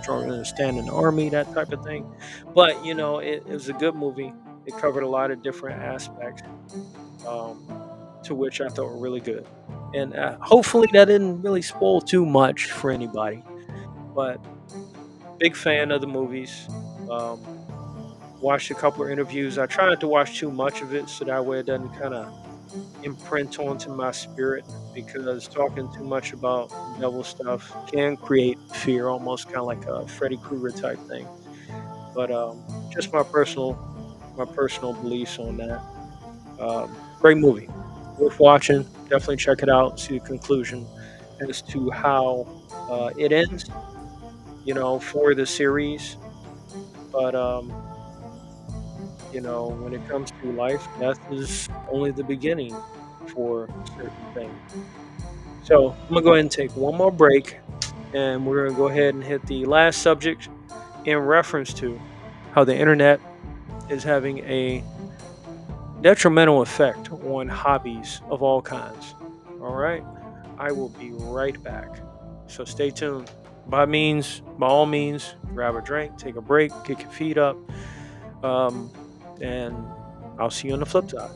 Stronger than a stand in the army, that type of thing. But it was a good movie. It covered a lot of different aspects, um, to which I thought were really good. And hopefully that didn't really spoil too much for anybody. But big fan of the movies. Um, Watched a couple of interviews. I try not to watch too much of it, so that way it doesn't kind of imprint onto my spirit. Because talking too much about devil stuff can create fear, almost kind of like a Freddy Krueger type thing. But just my personal beliefs on that. Great movie, worth watching. Definitely check it out. See the conclusion as to how it ends. For the series. But when it comes to life, death is only the beginning for certain things. So I'm gonna go ahead and take one more break, and we're gonna go ahead and hit the last subject in reference to how the internet is having a detrimental effect on hobbies of all kinds. All right, I will be right back. So stay tuned. By all means, grab a drink, take a break, kick your feet up, um, and I'll see you on the flip side.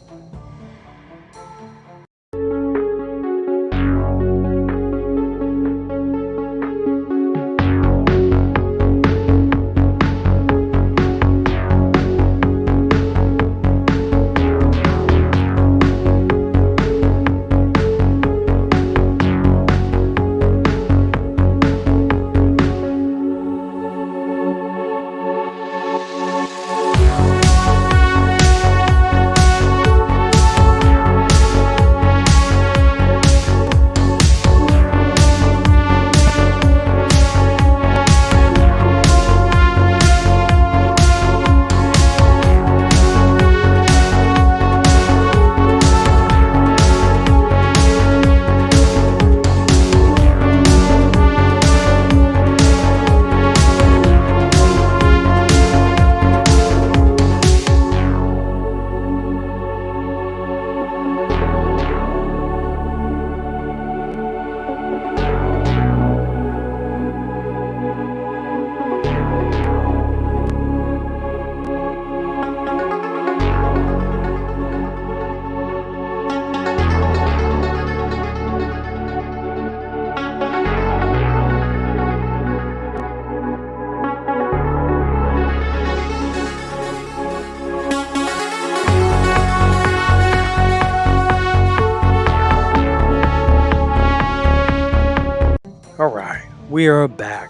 All right, we are back.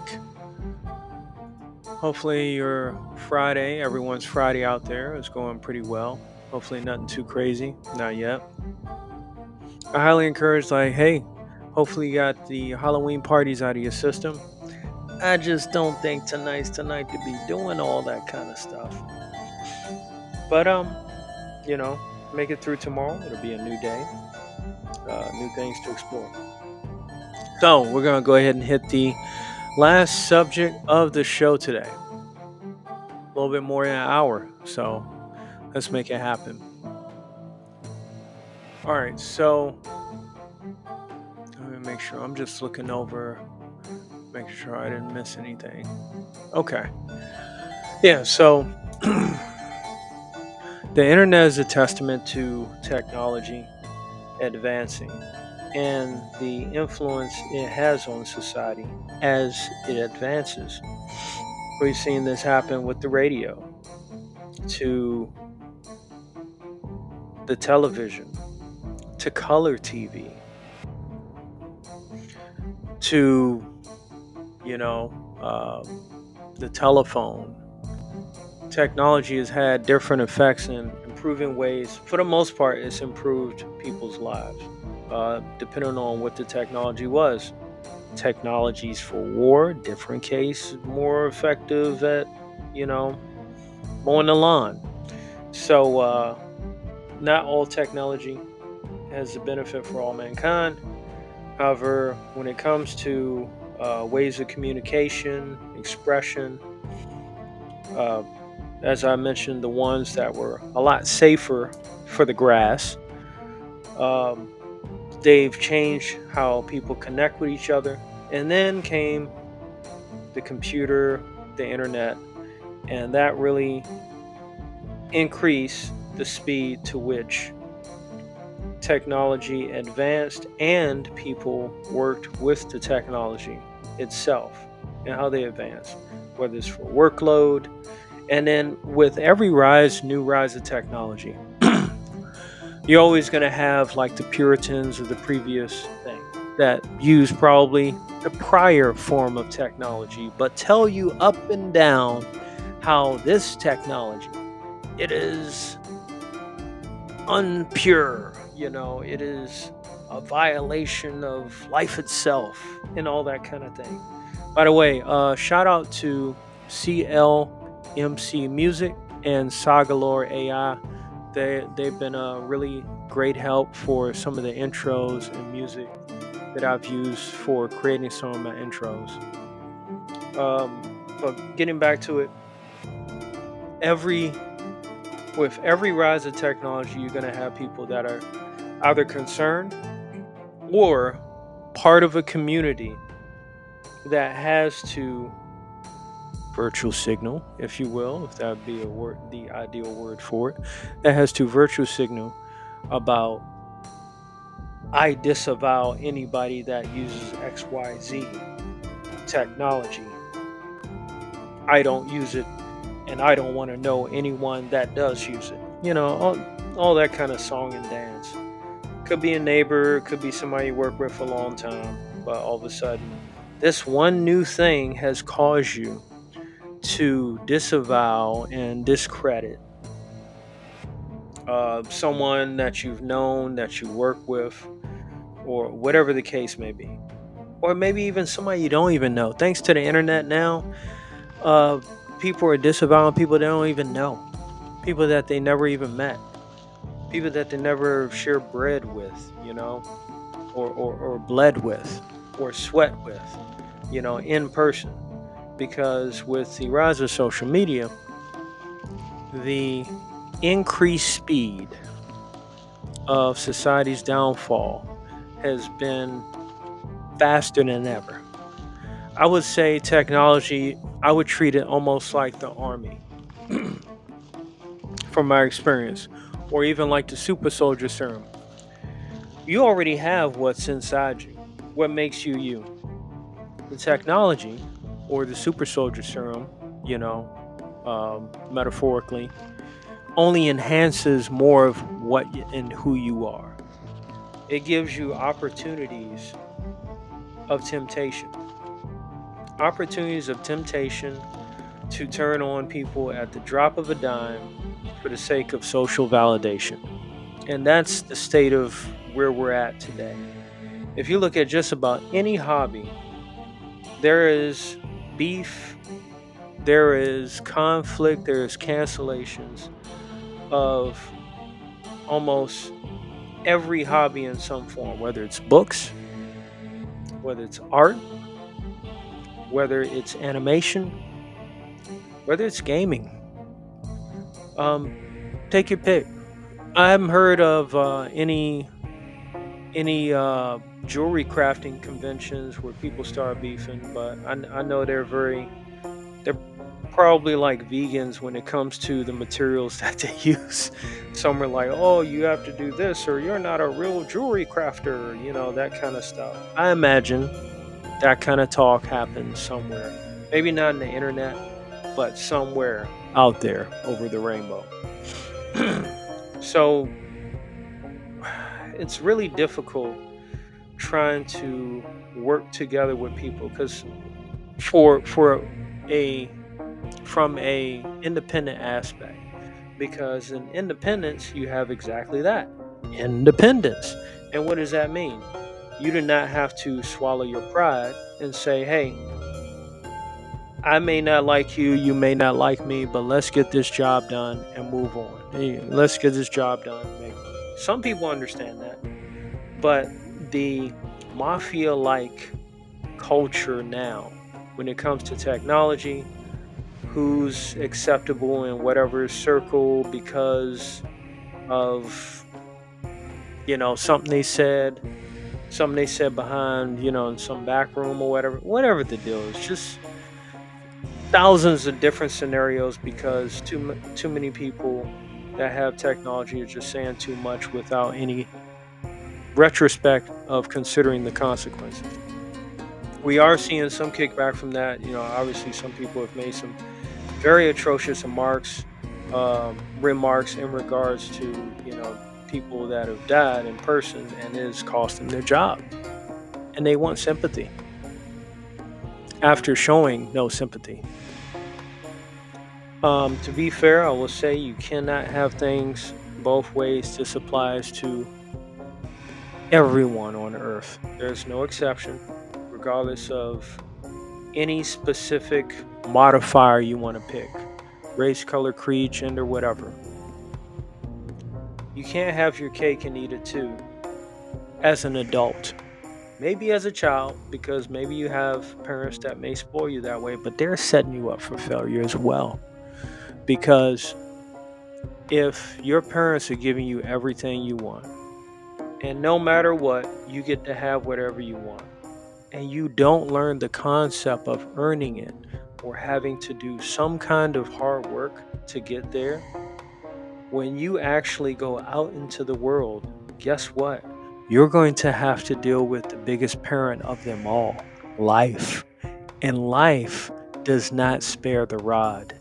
Hopefully, your Friday, everyone's Friday out there, is going pretty well. Hopefully, nothing too crazy. Not yet. I highly encourage, like, hey, hopefully, you got the Halloween parties out of your system. I just don't think tonight's tonight to be doing all that kind of stuff. But, you know, make it through tomorrow. It'll be a new day, new things to explore. So, we're going to go ahead and hit the last subject of the show today. A little bit more than an hour. So, let's make it happen. All right. So, let me make sure. I'm just looking over, make sure I didn't miss anything. Okay. Yeah. So, the internet is a testament to technology advancing and the influence it has on society as it advances. We've seen this happen with the radio, to the television, to color TV, to, you know, the telephone. Technology has had different effects in improving ways. For the most part, it's improved people's lives, depending on what the technology was. Technologies for war, different case, more effective at, you know, mowing the lawn. So, not all technology has a benefit for all mankind. However, when it comes to ways of communication, expression, uh, as I mentioned, the ones that were a lot safer for the grass, um, they've changed how people connect with each other. And then came the computer, the internet, and that really increased the speed to which technology advanced and people worked with the technology itself and how they advanced, whether it's for workload. And then with every new rise of technology, you're always going to have like the Puritans of the previous thing that use probably the prior form of technology, but tell you up and down how this technology, it is unpure, it is a violation of life itself and all that kind of thing. By the way, shout out to CLMC Music and Sagalore AI. They've been a really great help for some of the intros and music that I've used for creating some of my intros. But getting back to it, every with every rise of technology, you're going to have people that are either concerned or part of a community that has to virtual signal, if you will, if that would be a word, the ideal word for it, that has to virtual signal about, I disavow anybody that uses XYZ technology. I don't use it, and I don't want to know anyone that does use it. All that kind of song and dance. Could be a neighbor, could be somebody you work with for a long time, but all of a sudden, this one new thing has caused you to disavow and discredit someone that you've known, that you work with, or whatever the case may be. Or maybe even somebody you don't even know. Thanks to the internet now, uh, people are disavowing people they don't even know, people that they never even met, people that they never shared bread with, or bled with, or sweat with, in person. Because with the rise of social media, the increased speed of society's downfall has been faster than ever. I would say technology, I would treat it almost like the army, from my experience, or even like the super soldier serum. You already have what's inside you, what makes you you. The technology, or the super soldier serum, metaphorically, only enhances more of and who you are. It gives you of opportunities of temptation to turn on people at the drop of a dime for the sake of social validation. And that's the state of where we're at today. If you look at just about any hobby, there is beef, there is conflict, there is cancellations of almost every hobby in some form, whether it's books, whether it's art, whether it's animation, whether it's gaming. Take your pick. I haven't heard of any jewelry crafting conventions where people start beefing, but I know they're probably like vegans when it comes to the materials that they use. Some are like, oh, you have to do this or you're not a real jewelry crafter, that kind of stuff. I imagine that kind of talk happens somewhere. Maybe not on the internet, but somewhere out there over the rainbow. So it's really difficult trying to work together with people because for a from a independent aspect, because in independence you have exactly that, independence. And what does that mean? You do not have to swallow your pride and say, hey, I may not like you, you may not like me, but let's get this job done and move on. Hey, let's get this job done and make money. Some people understand that, but the mafia like culture now, when it comes to technology, who's acceptable in whatever circle because of something they said behind in some back room or whatever the deal is, just thousands of different scenarios because too many people that have technology are just saying too much without any retrospect of considering the consequences. We are seeing some kickback from that. Obviously, some people have made some very atrocious remarks in regards to people that have died in person and is costing their job, and they want sympathy after showing no sympathy. To be fair, I will say you cannot have things both ways. This applies to everyone on earth. There's no exception, regardless of any specific modifier you want to pick: race, color, creed, gender, whatever. You can't have your cake and eat it too as an adult. Maybe as a child, because maybe you have parents that may spoil you that way, but they're setting you up for failure as well. Because if your parents are giving you everything you want, and no matter what, you get to have whatever you want, and you don't learn the concept of earning it or having to do some kind of hard work to get there, when you actually go out into the world, guess what? You're going to have to deal with the biggest parent of them all, life. And life does not spare the rod.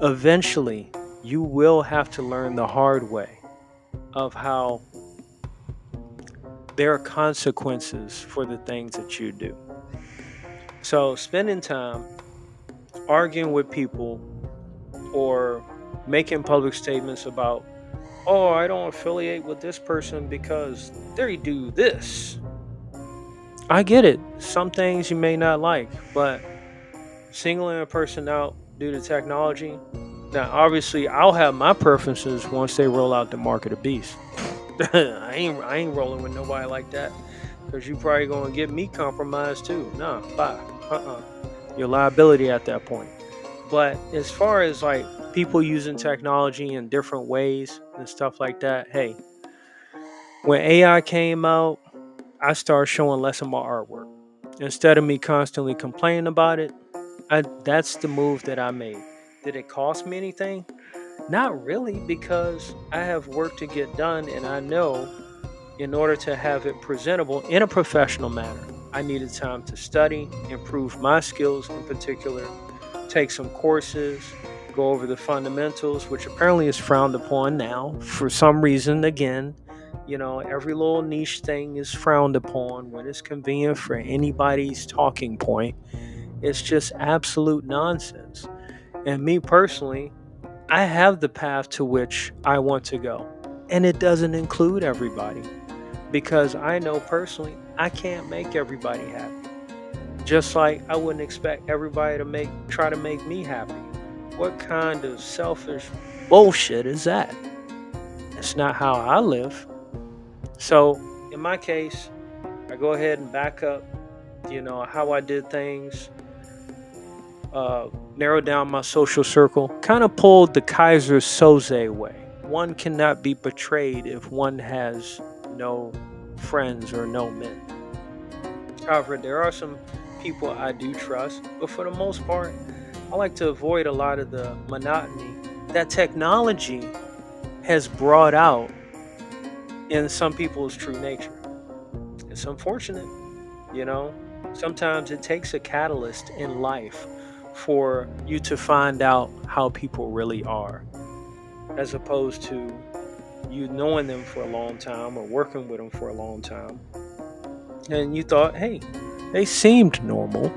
Eventually, you will have to learn the hard way of how there are consequences for the things that you do. So, spending time arguing with people or making public statements about, oh, I don't affiliate with this person because they do this. I get it. Some things you may not like, but singling a person out due to technology. Now, obviously, I'll have my preferences once they roll out the mark of the beast. I ain't rolling with nobody like that, because you probably gonna get me compromised too. Nah, bye. Your liability at that point. But as far as like people using technology in different ways and stuff like that, hey, when AI came out, I started showing less of my artwork. Instead of me constantly complaining about it, that's the move that I made. Did it cost me anything? Not really, because I have work to get done, and I know in order to have it presentable in a professional manner, I needed time to study, improve my skills in particular, take some courses, go over the fundamentals, which apparently is frowned upon now for some reason. Again, every little niche thing is frowned upon when it's convenient for anybody's talking point. It's just absolute nonsense. And me personally, I have the path to which I want to go. And it doesn't include everybody, because I know personally I can't make everybody happy. Just like I wouldn't expect everybody to try to make me happy. What kind of selfish bullshit is that? It's not how I live. So in my case, I go ahead and back up, how I did things, narrowed down my social circle, kind of pulled the Kaiser Soze way. One cannot be betrayed if one has no friends or no men. However, there are some people I do trust, but for the most part, I like to avoid a lot of the monotony that technology has brought out in some people's true nature. It's unfortunate, Sometimes it takes a catalyst in life for you to find out how people really are, as opposed to you knowing them for a long time or working with them for a long time. And you thought, hey, they seemed normal.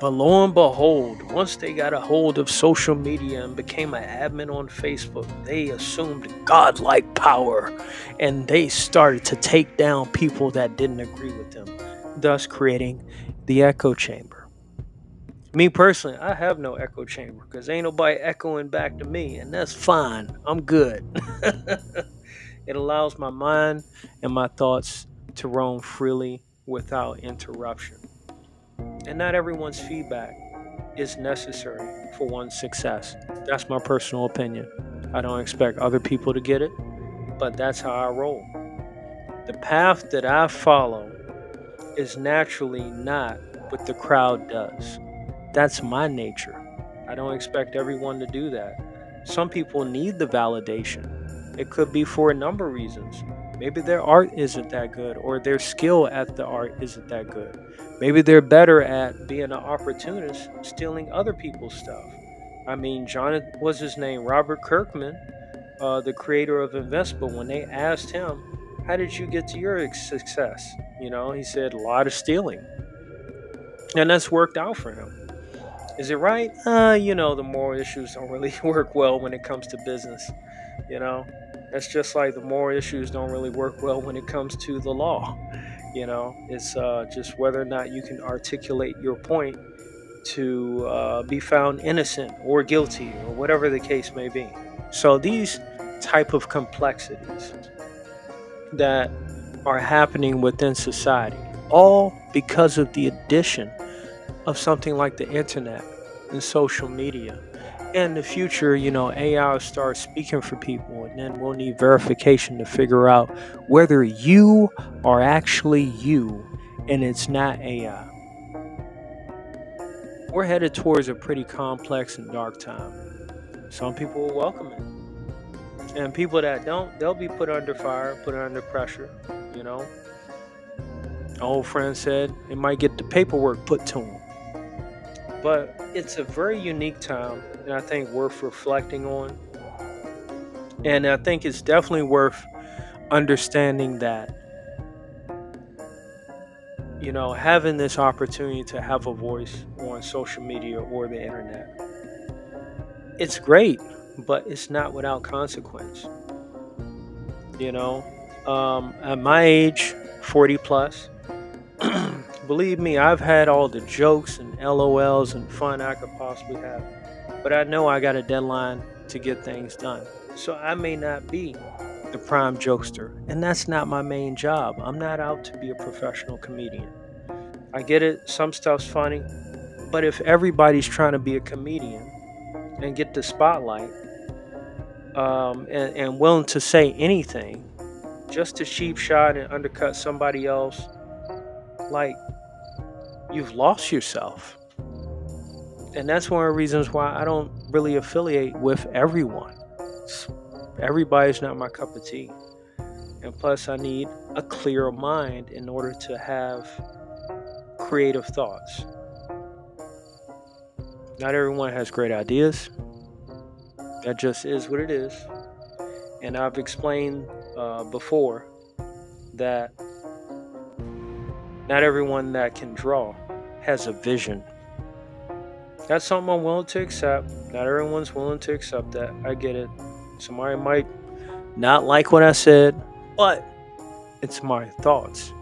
But lo and behold, once they got a hold of social media and became an admin on Facebook, they assumed godlike power and they started to take down people that didn't agree with them, thus creating the echo chamber. Me personally, I have no echo chamber because ain't nobody echoing back to me, and that's fine. I'm good. It allows my mind and my thoughts to roam freely without interruption. And not everyone's feedback is necessary for one's success. That's my personal opinion. I don't expect other people to get it, but that's how I roll. The path that I follow is naturally not what the crowd does. That's my nature. I don't expect everyone to do that. Some people need the validation. It could be for a number of reasons. Maybe their art isn't that good, or their skill at the art isn't that good. Maybe they're better at being an opportunist, stealing other people's stuff. I mean, John was his name, Robert Kirkman, the creator of Investable. When they asked him, "How did you get to your success?" He said a lot of stealing, and that's worked out for him. Is it right? The moral issues don't really work well when it comes to business. You know, that's just like the moral issues don't really work well when it comes to the law. It's just whether or not you can articulate your point to be found innocent or guilty or whatever the case may be. So these type of complexities that are happening within society, all because of the addition of something like the internet and social media. In the future, AI will start speaking for people, and then we'll need verification to figure out whether you are actually you and it's not AI. We're headed towards a pretty complex and dark time. Some people will welcome it, and people that don't, they'll be put under fire, put under pressure. An old friend said they might get the paperwork put to them. But it's a very unique time, and I think worth reflecting on. And I think it's definitely worth understanding that, having this opportunity to have a voice on social media or the internet. It's great, but it's not without consequence. At my age, 40 plus, believe me, I've had all the jokes and LOLs and fun I could possibly have. But I know I got a deadline to get things done. So I may not be the prime jokester. And that's not my main job. I'm not out to be a professional comedian. I get it, some stuff's funny. But if everybody's trying to be a comedian and get the spotlight, and willing to say anything just to cheap shot and undercut somebody else, like, you've lost yourself. And that's one of the reasons why I don't really affiliate with everyone. Everybody's not my cup of tea. And plus, I need a clear mind in order to have creative thoughts. Not everyone has great ideas. That just is what it is. And I've explained before that not everyone that can draw has a vision. That's something I'm willing to accept. Not everyone's willing to accept that. I get it. Somebody might not like what I said, but it's my thoughts.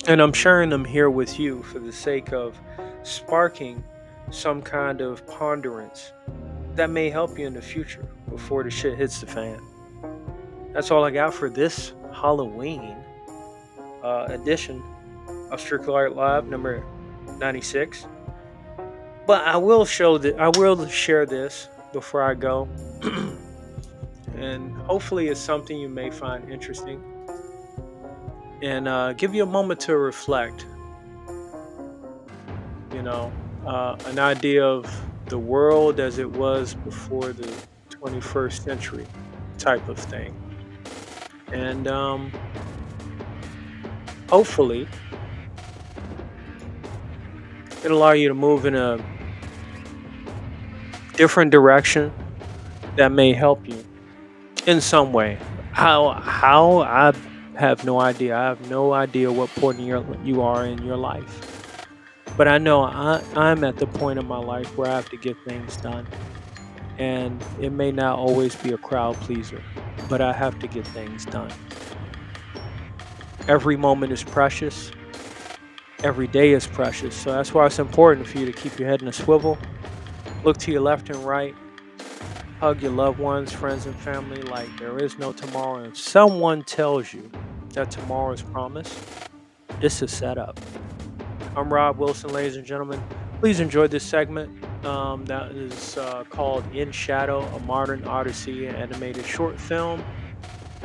And I'm sharing them here with you for the sake of sparking some kind of ponderance that may help you in the future before the shit hits the fan. That's all I got for this Halloween edition of Strictly Art Live number 96. But I will share this before I go. And hopefully it's something you may find interesting. And give you a moment to reflect. An idea of the world as it was before the 21st century type of thing. And hopefully it'll allow you to move in a different direction that may help you in some way. How I have no idea. I have no idea what point you are in your life. But I know I'm at the point in my life where I have to get things done. And it may not always be a crowd pleaser, but I have to get things done. Every moment is precious. Every day is precious. So that's why it's important for you to keep your head in a swivel. Look to your left and right. Hug your loved ones, friends, and family like there is no tomorrow. And if someone tells you that tomorrow is promised, it's a setup. I'm Rob Wilson, ladies and gentlemen. Please enjoy this segment that is called In Shadow, a Modern Odyssey animated short film.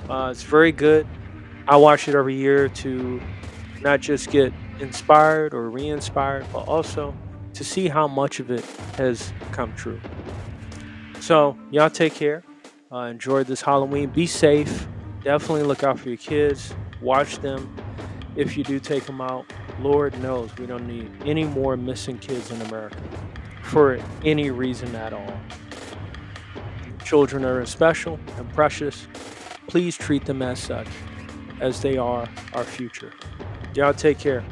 It's very good. I watch it every year to not just get inspired or re-inspired, but also to see how much of it has come true. So, y'all take care. Enjoy this Halloween. Be safe. Definitely look out for your kids. Watch them. If you do take them out, Lord knows we don't need any more missing kids in America for any reason at all. Children are special and precious. Please treat them as such, as they are our future. Y'all take care.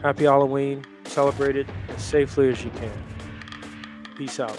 Happy Halloween. Celebrate it as safely as you can. Peace out.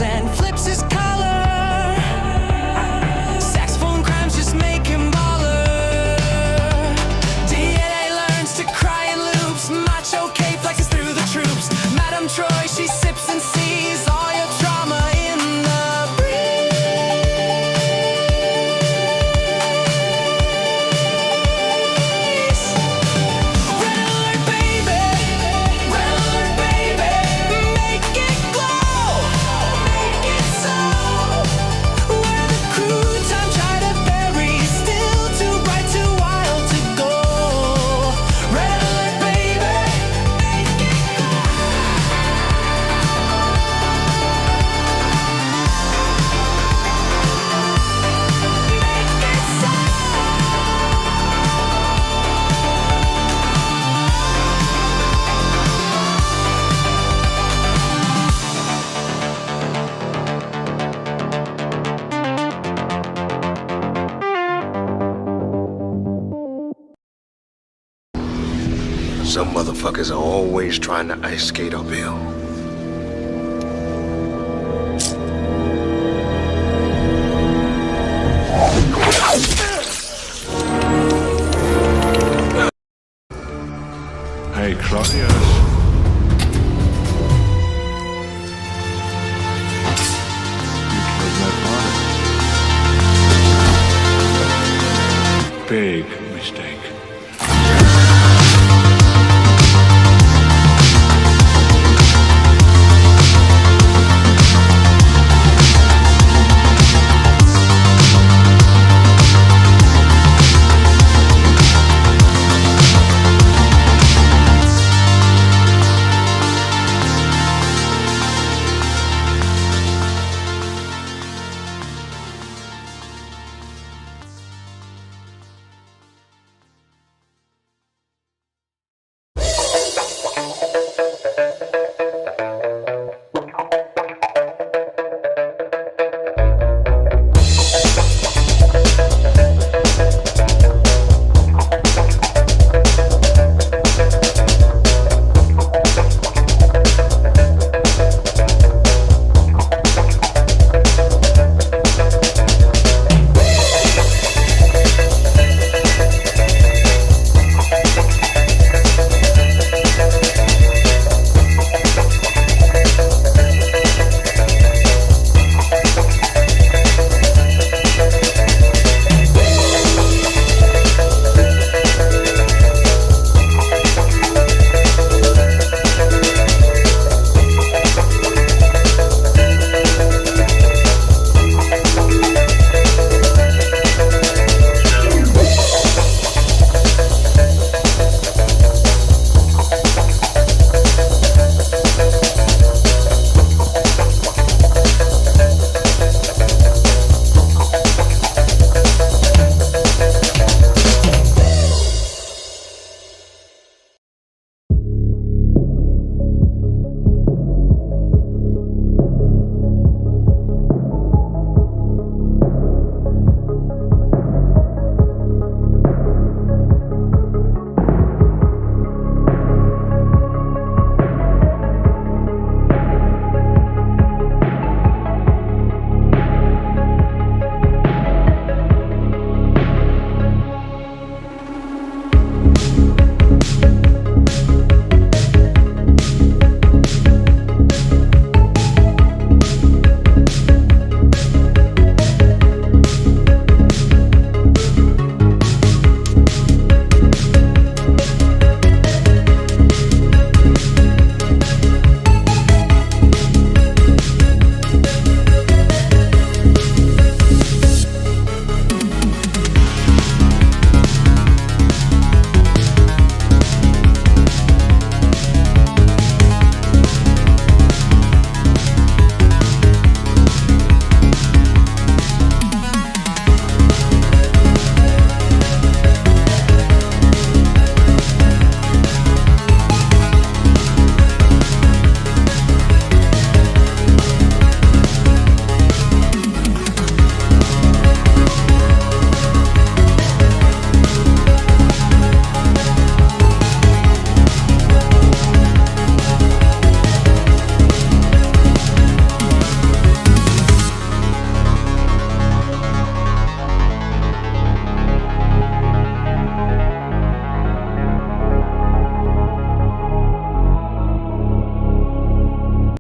chills and flips his color. Saxophone crimes just make him baller. DNA learns to cry in loops. Macho K flexes through the troops. Madame Troy, she sips and sees all your trauma in the breeze. Red alert, baby. Red alert, baby. Make it glow. Make it so. We're the crew, time try to bury. Still too bright, too wild to go. Red alert, baby. Make it Some motherfuckers are always trying to ice skate uphill. Hey, Claudius. You killed my father. Big.